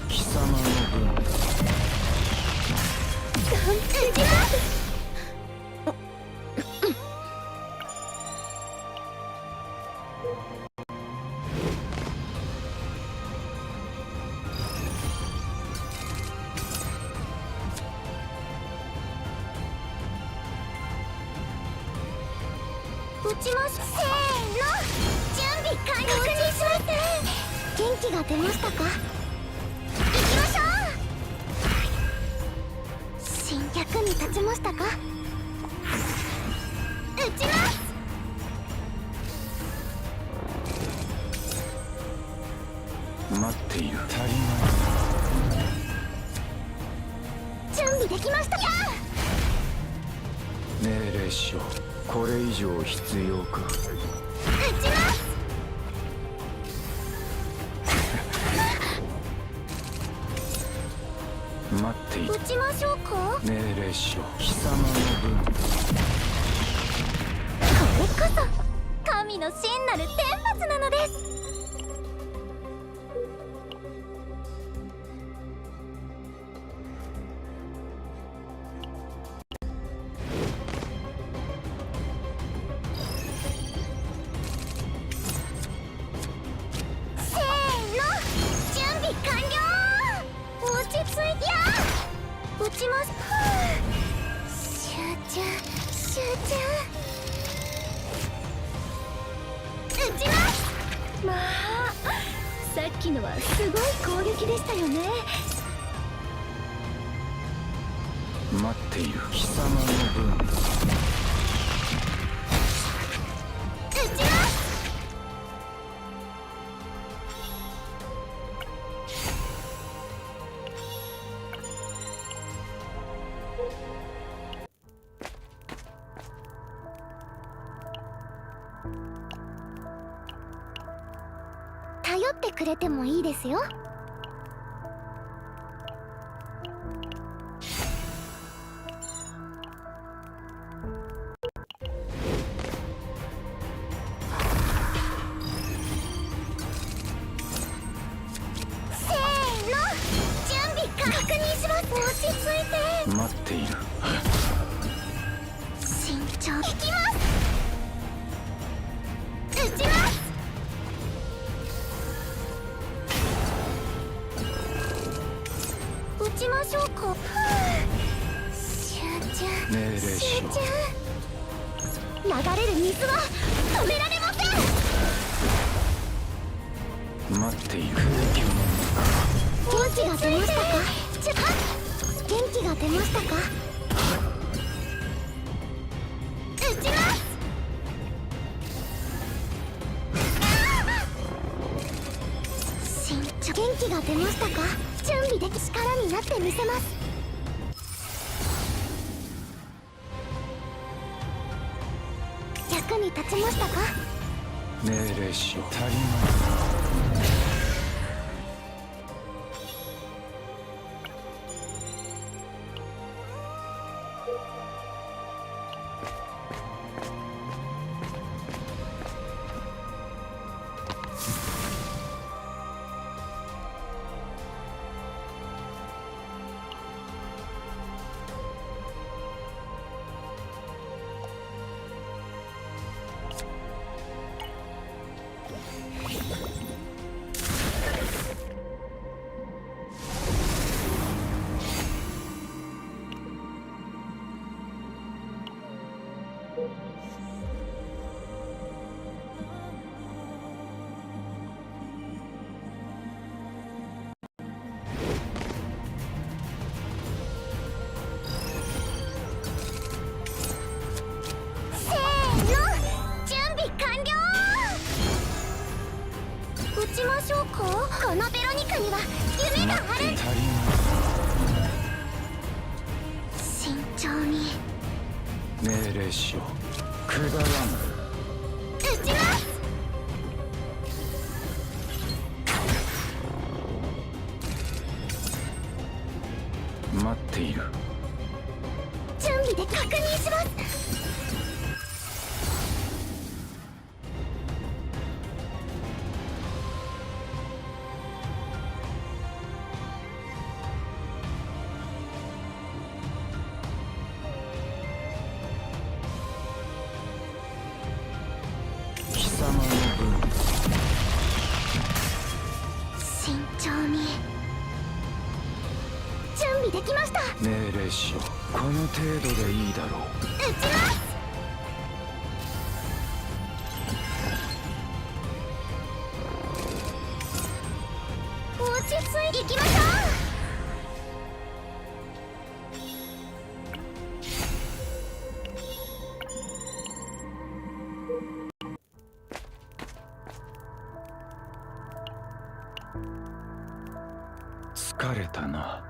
貴様の分。撃ちます。撃ちます。せーの、準備完了。確認します。元気が出ましたか？行きましょう。新脚に立ちましたか？撃ちます。待っている。足りない。準備できました。命令しろ。これ以上必要か。撃ちます。待っている。撃ちましょうか。命令しろ。貴様の分。これこそ神の真なる天罰なのです。落ちます。集中集中。打ちます。まあさっきのはすごい攻撃でしたよね。待っている貴様の分。打ちます。頼ってくれてもいいですよ。せーの、準備確認します。落ち着いて。待っている。慎重。いきます。打ちます。打ちましょうか。集中命令し集ろ。中。流れる水は止められません。待っている。空気を元気が出ましたか。元気が出ましたか。打ちます。慎重。元気が出ましたか。準備でき力になってみせます。役に立ちましたか。命令しろ。足りない。せーの、準備完了。打ちましょうか。このベロニカには夢がある。待って足りない。慎重に。命令しろ。くだらん。打ちます。待っている。準備で確認します。貴様の分。慎重に。準備できました。命令しろ。この程度でいいだろう。打ちます。落ち着いていきましょ疲れたな。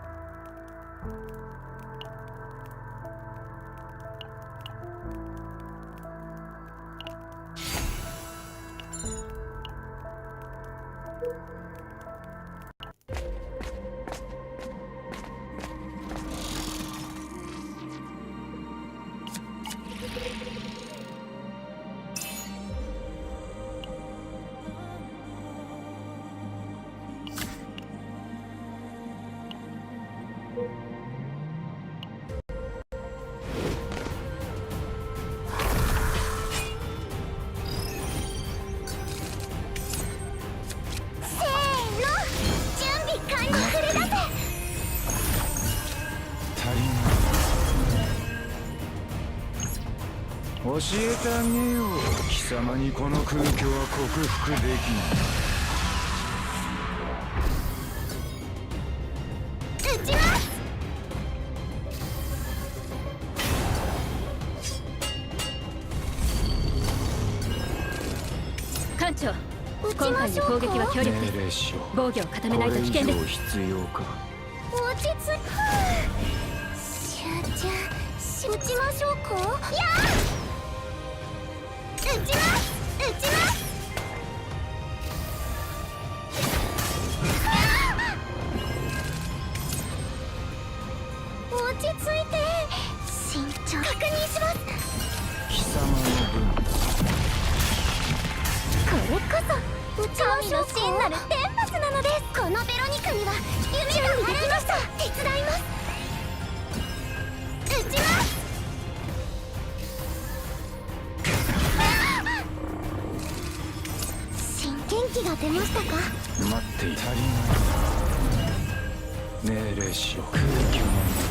教えてあげよう。貴様にこの空虚は克服できない。撃ちます。艦長、今回の攻撃は強力命です。令しろ。防御を固めないと危険これ以上です。必要か。落ち着く。集中し、撃ちましょうか。や撃ちます撃ちます落ち着いて。慎重確認します。貴様の分。これこそ神の真なる天罰なのです。このベロニカには夢がありました。手伝います。撃ちます。元気が出ましたか。待っていたりない。命令しろ。空虚の中。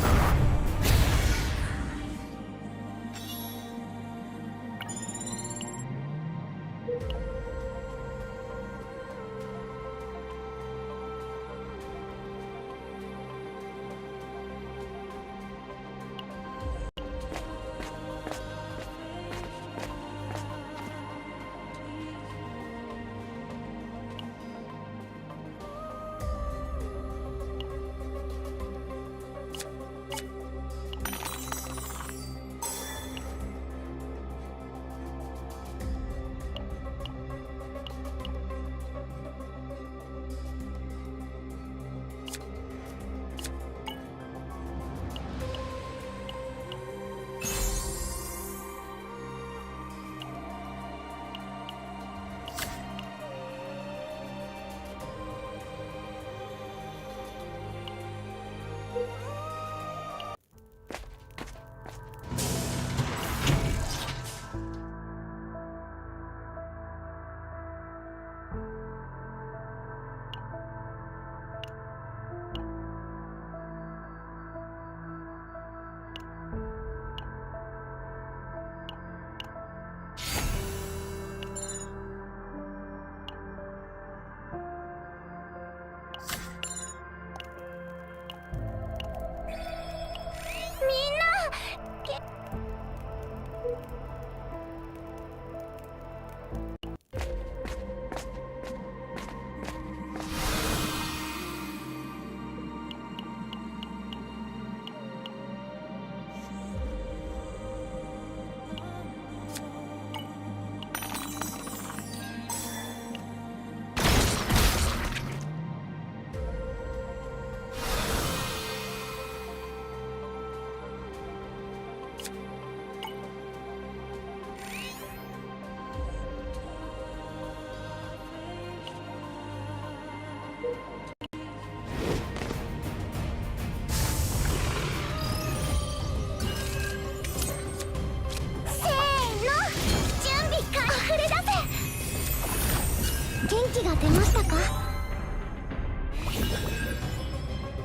元気が出ましたか。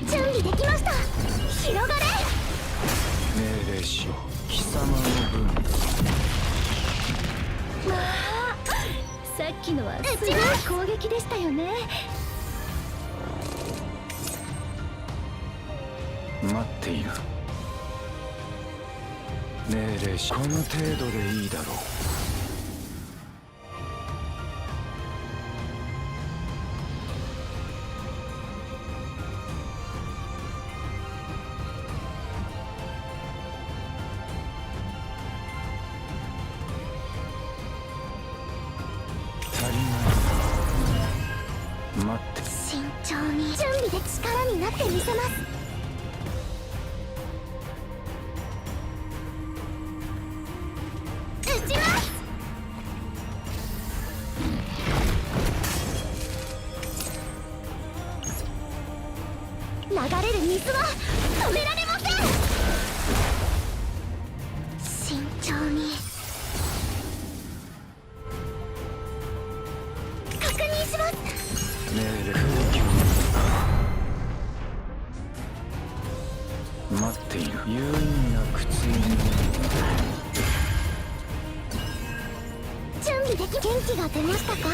準備できました。広がれ。命令しよう。貴様の分。まあ、さっきのはすごい攻撃でしたよね。待っている。命令し、この程度でいいだろう。待って。慎重に。準備で力になってみせます。撃ちます。流れる水は止められません。慎重に確認します。命令。空気を待っている。有意義な苦痛に。備でき元気が出ましたか。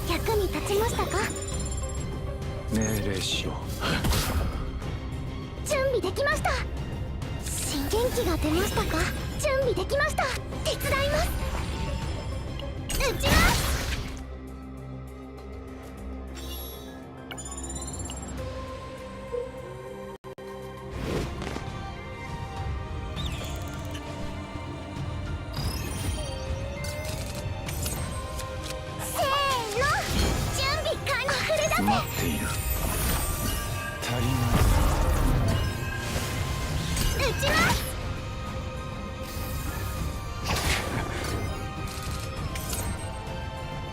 役に立ちましたか。命令しよ準備できました。元気が出ましたか。準備できました。手伝います。撃ちます。う。待っている。足りない。撃ちます。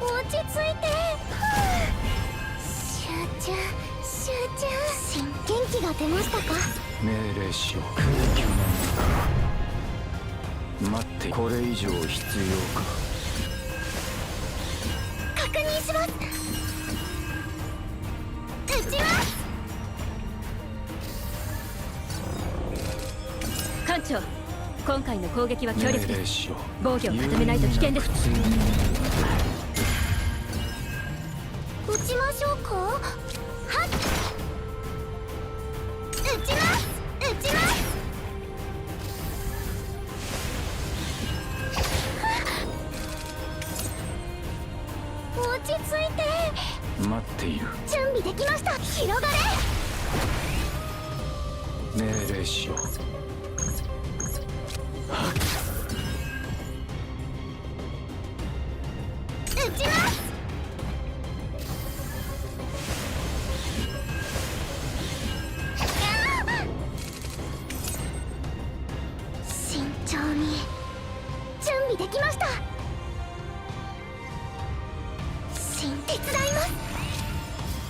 落ち着いて。集中集中。元気が出ましたか。命令しよう。空気の待って、これ以上必要か。確認します。撃ちます。艦長、今回の攻撃は強力です。防御を固固めないと危険です。撃ちましょうか。はっ。撃ちます撃ちます。落ち着いて。待っている。準備できました。広がれ。命令しよう。撃ちます。慎重に。準備できました。手伝います。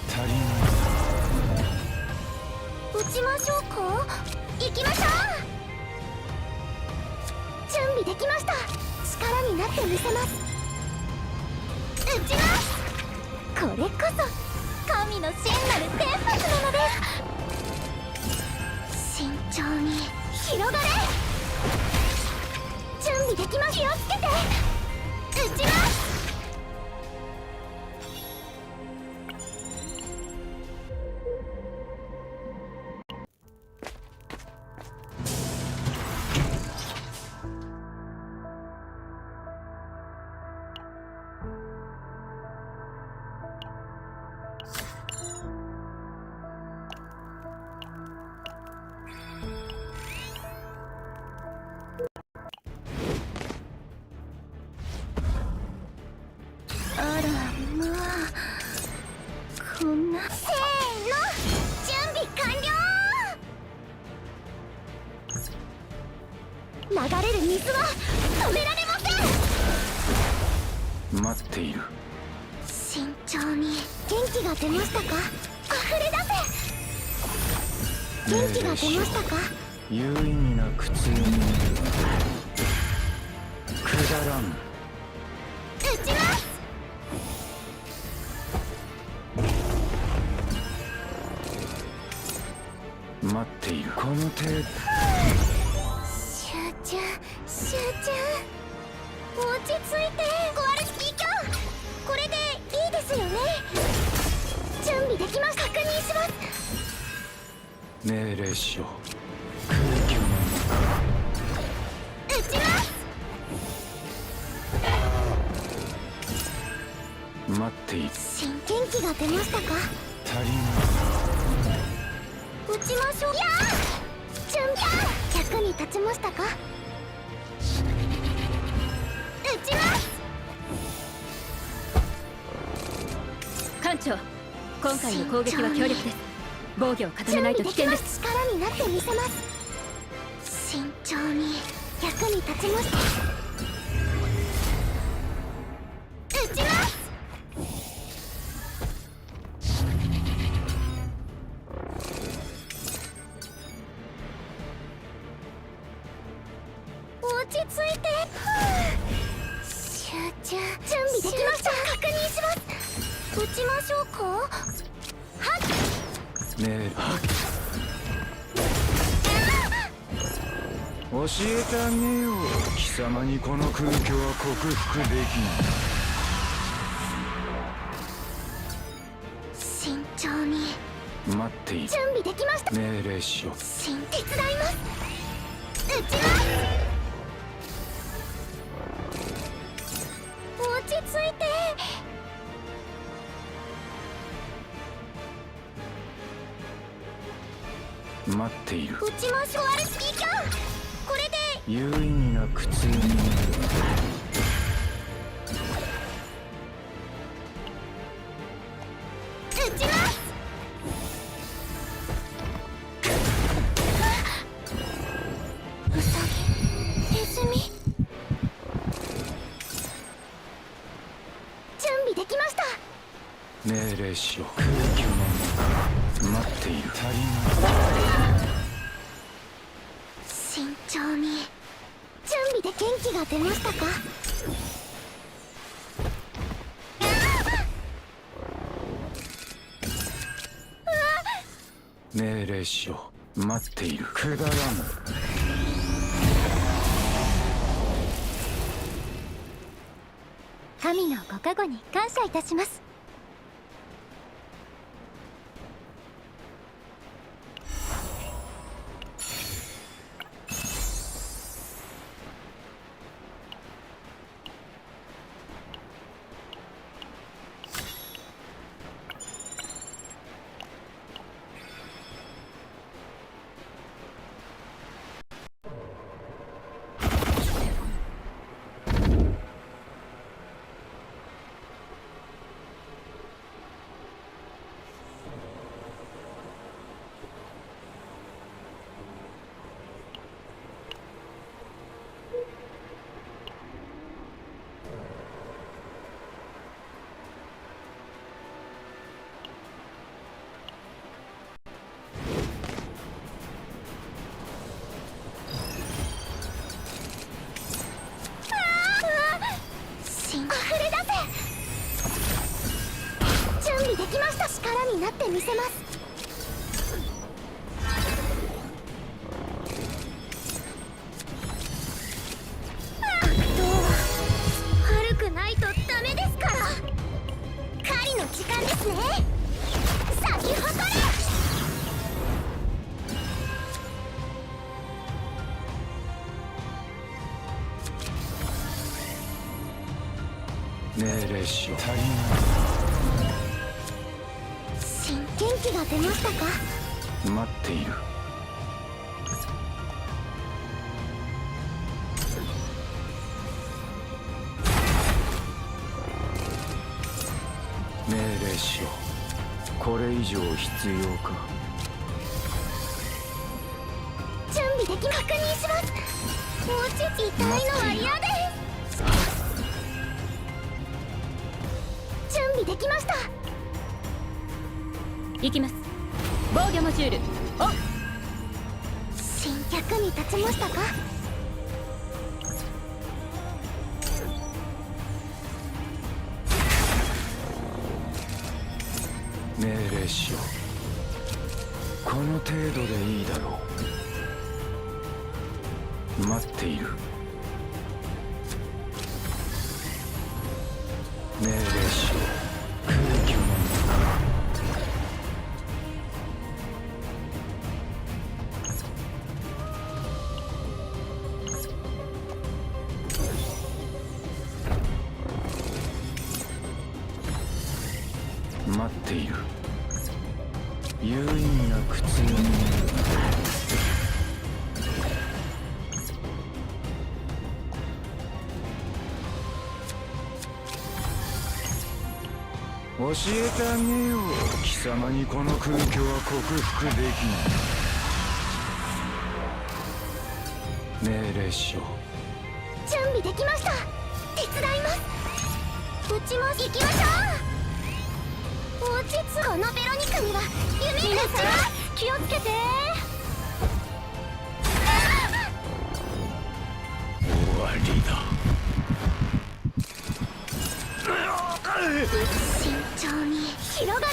足りない。撃ちましょうか。行きましょう。準備できました。力になってみせます。撃ちます。これこそ神の真なる天罰なのです。慎重に広がれ。準備できます。気をつけて。撃ちます。あらまあ、こんな。せーの、準備完了。流れる水は止められません。待っている。慎重に。元気が出ましたか。溢れ出せ。元気が出ましたか。有意義な苦痛にくだらん。撃ちます。待っている。この程度。集中集中。落ち着いて。ゴアルスキー卿、これでいいですよね。準備できました。確認します。命令しよう。空気の撃ちます。待っている。元気が出ましたか。足りない。撃ちましょう。やあ、準備。役に立ちましたか。撃ちます。艦長、今回の攻撃は強力です。防御を固めないと危険です。力になってみせます。慎重に。役に立ちました。撃ちます。落ち着いて。集中。準備できました。確認します。撃ちましょうか。はっ。命令。教えてあげよう。貴様にこの空虚は克服できない。慎重に。待っている。準備できました。命令しろ。手伝います。撃ちます。落ち着いて。待っている。撃ちましょう。アルスピーカー。これで有意義な苦痛になる。撃ちます。ウサギ、ネズミ。準備できました。命令しろ。空虚の中待っている。足りない。慎重に。準備で元気が出ましたか？命令しろ。待っている。くだらぬ。神のご加護に感謝いたします。準備できました。力になってみせます。格闘は悪くないとダメですから。狩りの時間ですね。咲き誇れ。命令しろ。足りない。元気が出ましたか？待っている。命令しろ。これ以上必要か？準備でき。確認します。落ち着いたいのは嫌です。準備できました。行きます。防御モジュールオン。新脚に立ちましたか？命令しろ。この程度でいいだろう。待っている。命令しろ。空虚の中待っている。有意義な苦痛になる。教えてあげよう。貴様にこの空虚は克服できない。命令しろ。準備できました。手伝います。撃ちます。行きましょう。落ち着く。このベロニカには夢が。気をつけて。終わりだ。慎重に。広がれ。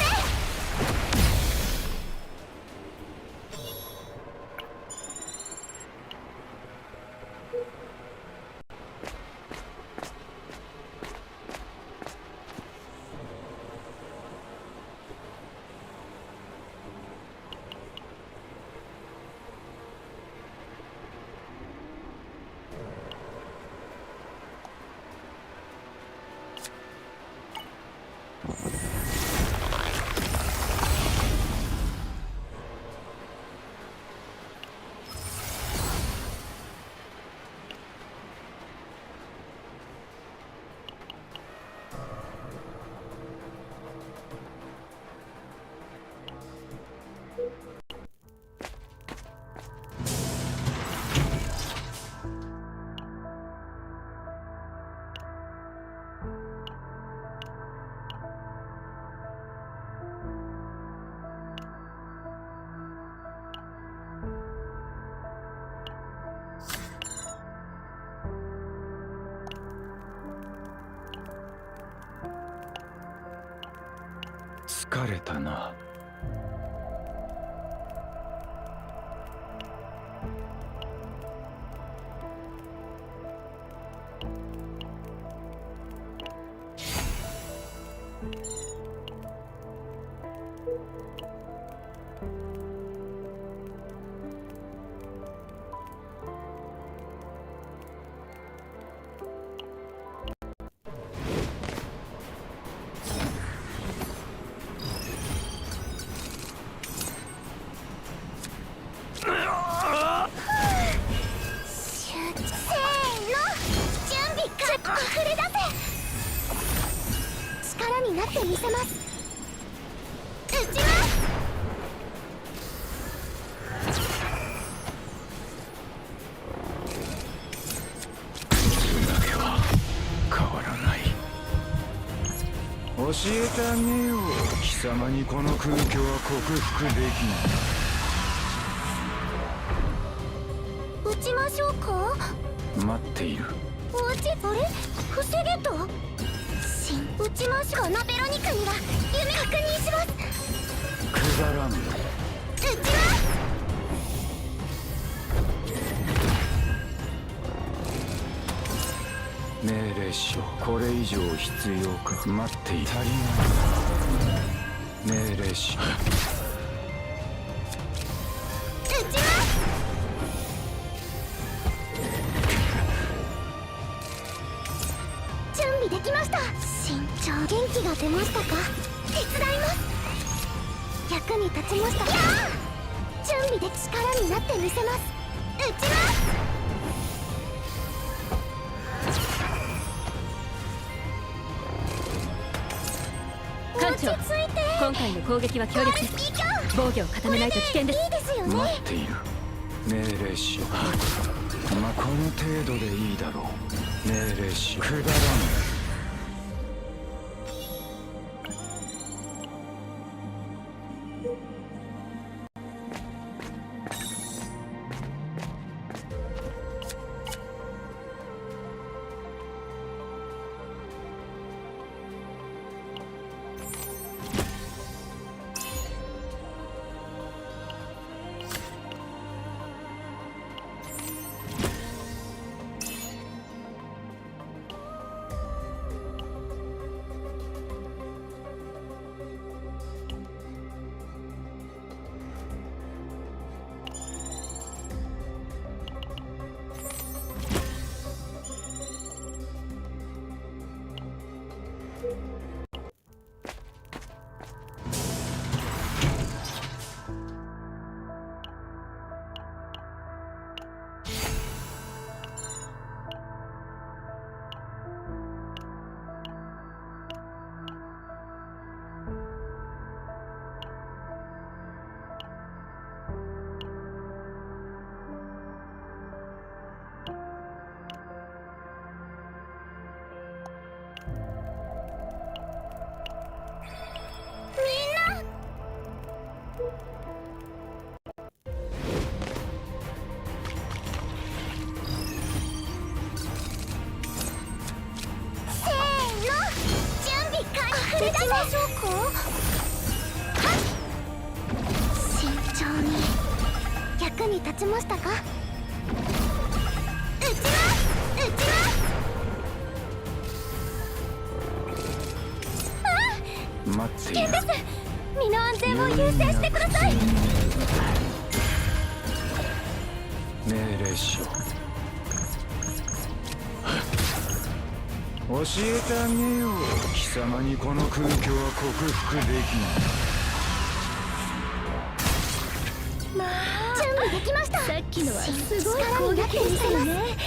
疲れたな。になってみせます。撃ちます。だけは変わらない。教えてあげよう。貴様にこの空虚は克服できない。撃ちましょうか。待っている。あれ防げた。撃ちましょう。このベロニカには夢確認します。くだらん。撃ちます。命令しよう。これ以上必要か。待っている。足りない。命令しよう。撃ちます。準備できました。身長元気が出ましたか。手伝います。役に立ちました。準備で力になってみせます。撃ちます。艦長、今回の攻撃は強力です。防御を固めないと危険です。いいですよね。待っている。命令しよう。まあこの程度でいいだろう。命令しよう。くだらん。撃ちましょうか。慎重に。役に立ちましたか。撃ちます。撃ちます。待っている。危険です。身の安全を優先してください。命令しよう。教えてあげよう。貴様にこの空虚は克服できない。まあ、準備できました。さっきのはすごい攻撃でしたよね。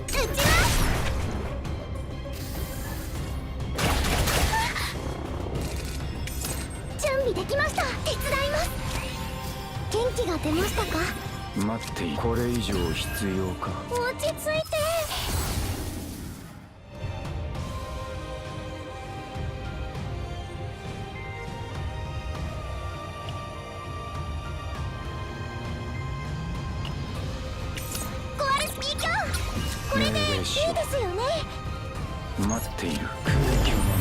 撃ちます。準備できました。手伝います。元気が出ましたか。待っている。これ以上必要か。落ち着いて。これでいいですよね。待っている。空虚の中。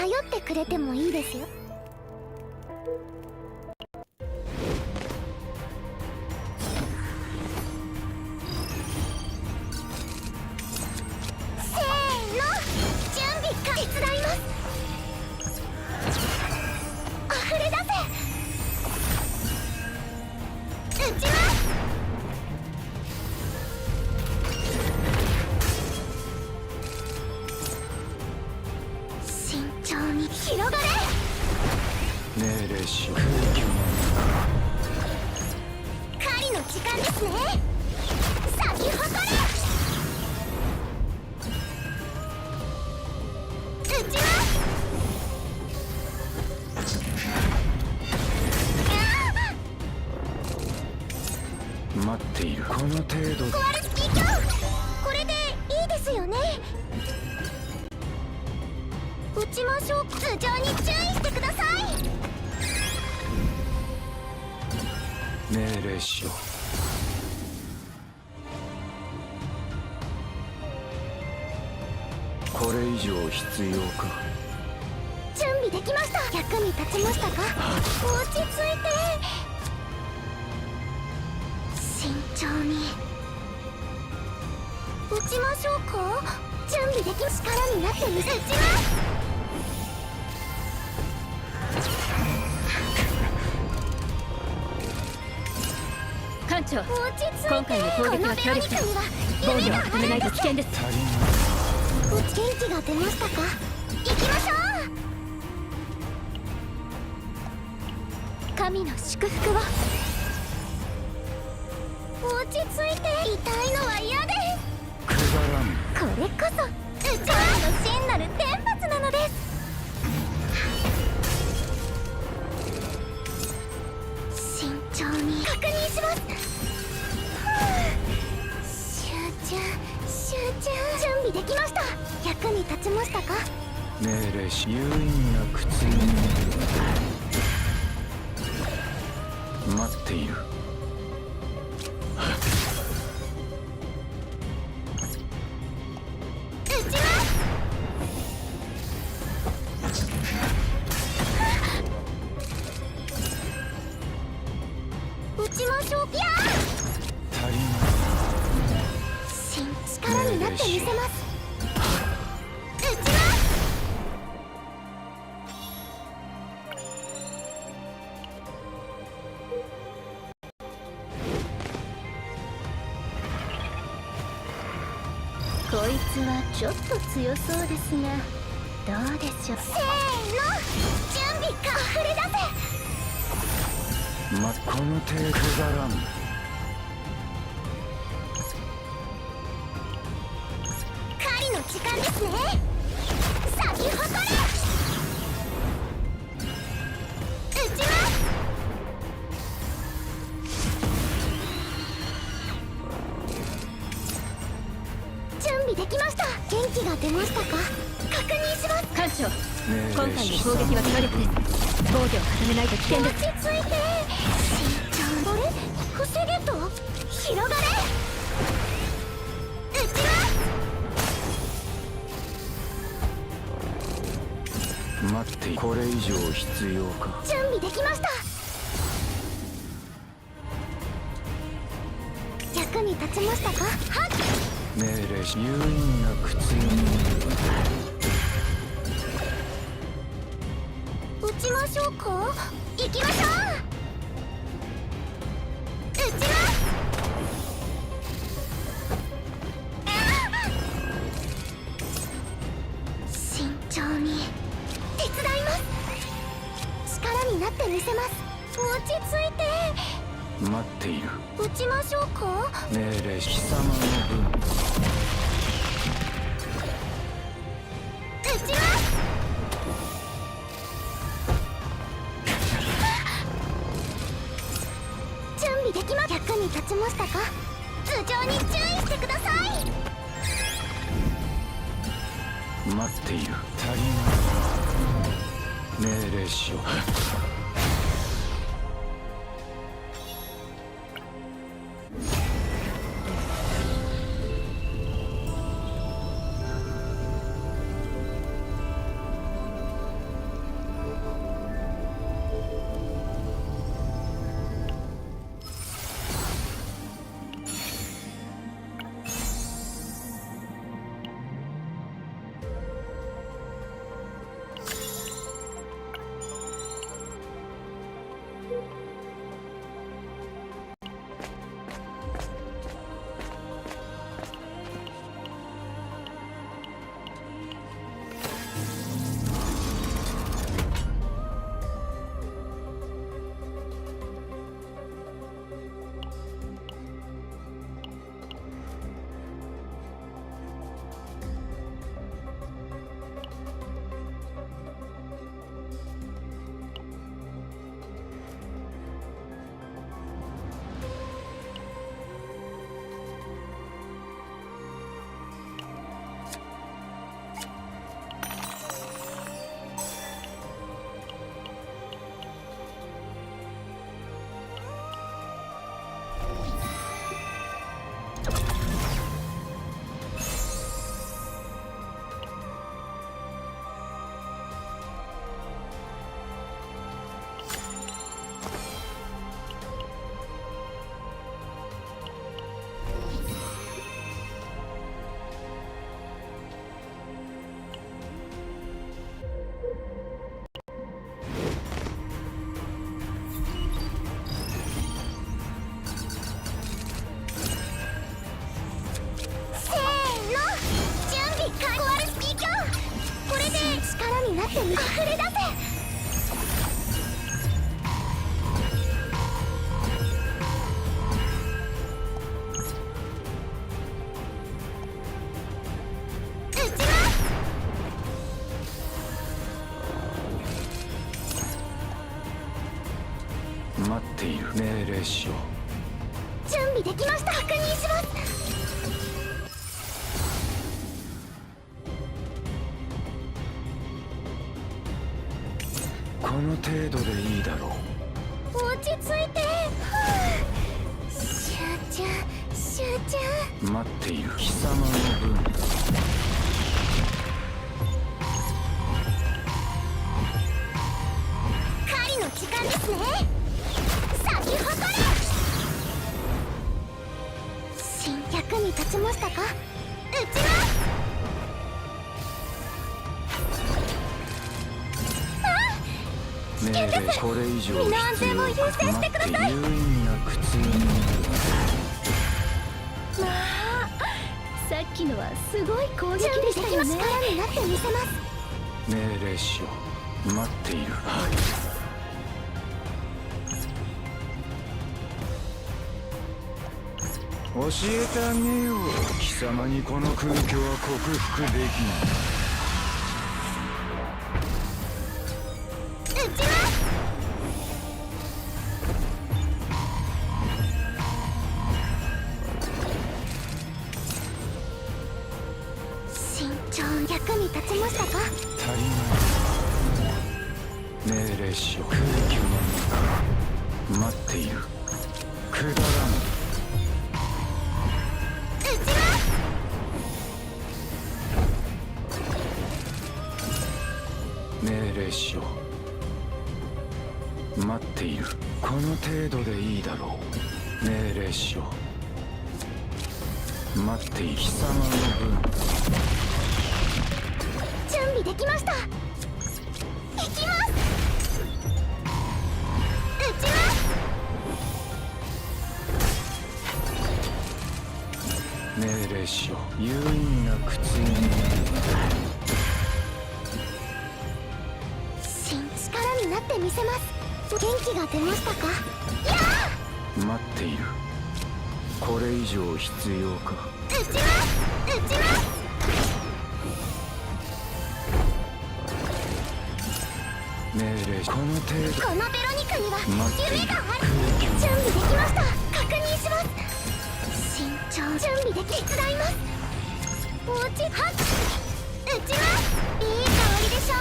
頼ってくれてもいいですよ。せーの、準備か。手伝います。溢れ出せ。撃ちます。慎重に広がれ。命令しよう。狩りの時間ですね。咲き誇れ。撃ちます。待っている。この程度。コアルスキー卿、これでいいですよね。撃ちましょう。頭上に注意してください。命令しよう。これ以上必要か。準備できました。役に立ちましたか。落ち着いて。慎重に撃ちましょうか。準備できる。力になってみせ。撃ちます。艦長、落ち着いて。今回の攻撃は強力です。防御を固めないと危険です。足りない。元気が出ましたか。行きましょう。神の祝福を。落ち着いて。痛いのは嫌です。くだらん。これこそ神の真なる天罰なのです。慎重に確認します。集中。準備できました。役に立ちましたか。命令し。有意な苦痛に待っている。撃ちます。撃ちましょう。いや足りない。力になってみせます。撃ちます。こいつはちょっと強そうですが、どうでしょう。せーの、準備か。溢れ出せ。この手くだらん。狩りの時間ですね。咲き誇れ。撃ちます。準備できました。元気が出ましたか。確認します。艦長、命今回の令し攻撃は強力です。防御を固めないと危険落です。ち着いて。慎重。あれ、防げと。広がれ。撃ちます。待っている。これ以上必要か。準備できました。役に立ちましたか。はっ。命令し。有意な苦痛に撃ちましょうか。行きましょう。撃ちます。慎重に手伝います。力になってみせます。落ち着いて。待っている。撃ちましょうか。命令し。貴様の分。撃ちます。準備できます。役に立ちましたか。頭上に注意してください。待っている。足りない。命令しよう。ってみ、溢れ出せ。待っている。命令しよう。準備できました。確認します。この程度でいいだろう。落ち着いて。集中集中。待っている。貴様の分狩りの時間ですね。咲き誇れ。新脚に立ちましたか。撃ちます。命令。これ以上身の安全を優先してください。待って、有意味な苦痛に。まあ、さっきのはすごい攻撃でしたよね。力になってみせます。命令しよう。待っている。教えてあげよう。貴様にこの空虚は克服できない。撃ちます。慎重。役に立ちましたか。足りない。命令しよう。空虚なのか。待っている。くだらぬ。撃ちます。命令しよう。待っている。この程度でいいだろう。命令しよう。待っている。貴様の分準備できました。行きます。撃ちます。命令しよう。有意味な苦痛に。力になってみせます。元気が出ましたか。やあ。待っている。これ以上必要か。撃ちます。撃ちます。命令。この程度。このベロニカには待っている。夢がある。準備できました。確認します。慎重。準備でき。手伝います。落ちはっ。撃ちます。いい香りでしょ。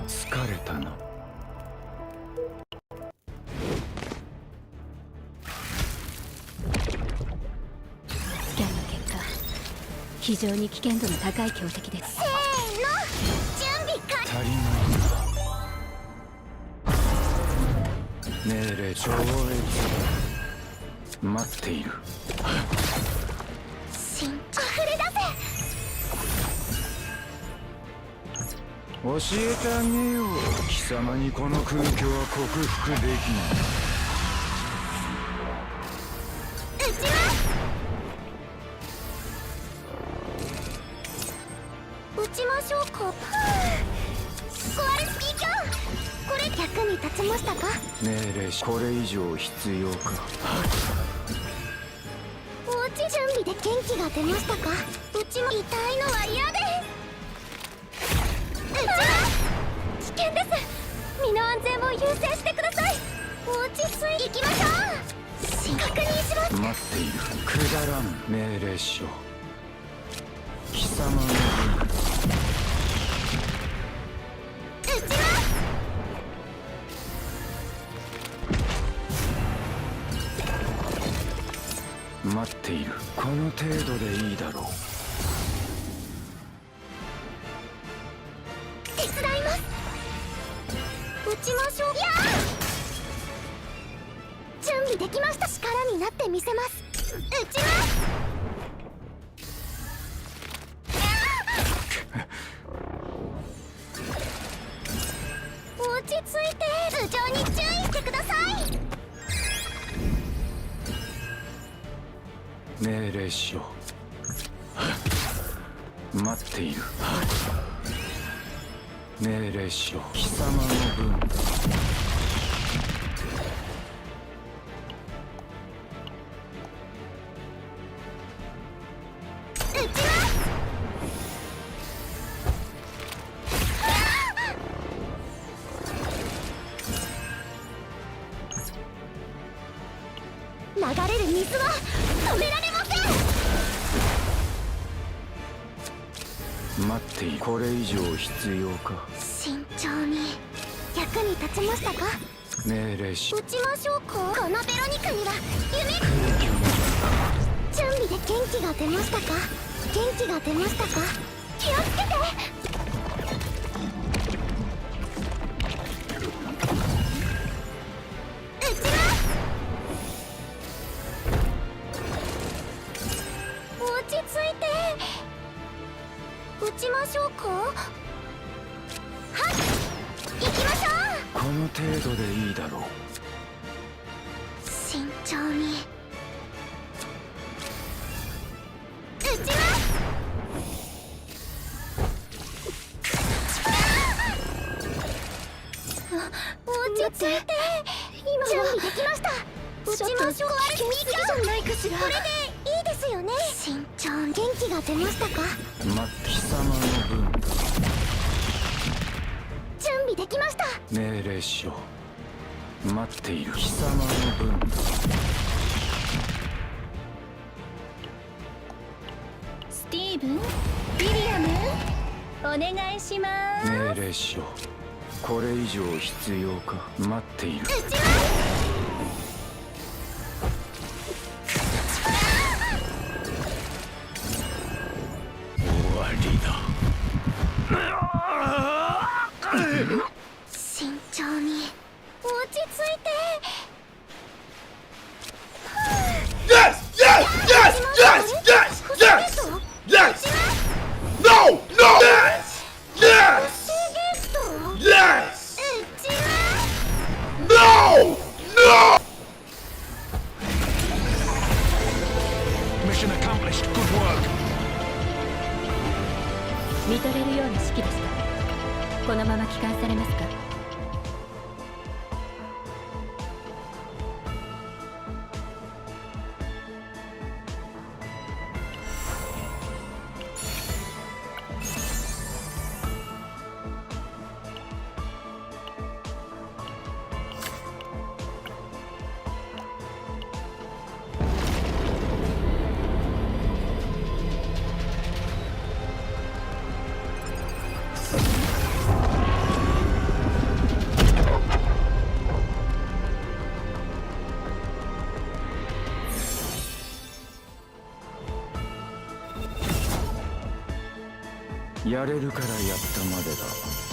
疲れたな。スキャンの結果、非常に危険度の高い強敵です。せーの。準備完了。足りない。命令超越。待っている。慎重。溢れ出せ。教えてあげよう。貴様にこの空虚は克服できない。撃ちます。打ちましょうか。壊れスピーキャー、これ役に立ちましたか。命令し、これ以上必要か。おうち準備で元気が出ましたか。うちも痛いのは嫌です。うちは危険です。身の安全を優先してください。落ち着いていきましょう。確認します。待っている。くだらん。命令しろ。貴様の分。撃ちます。待っている。この程度でいいだろう。手伝います。撃ちましょう。いや準備できました。力になってみせます。撃ちます。落ち着いて。頭上に注意してください。命令しろ。待っている。命令しろ。貴様の分。流れる水は止められません。待っている。これ以上必要か。慎重に。役に立ちましたか。命令し。撃ちましょうか。このベロニカには夢。準備で元気が出ましたか。元気が出ましたか。気をつけて。撃ちます。落ち着いて。撃ちましょうか。はい、行きましょう。この程度でいいだろう。慎重に。撃ちます。落ち着いて。今準備できました。撃ちましょう。壊れすぎじゃないかしら。これでいいですよね。慎重に。元気が出ましたか。貴様の分。準備できました。命令しろ。待っている。貴様の分。スティーブン、ウィリアム、お願いします。命令しろ。これ以上必要か。待っている。撃ちます。終わりだ。慎重に。落ち着いて。Yes! Yes! Yes! Yes! Yes! Yes! No! No! Yes! Yes! Yes! No! No! Mission accomplished. Good work. 見とれるような指揮でした。このまま帰還されますか。やれるからやったまでだ。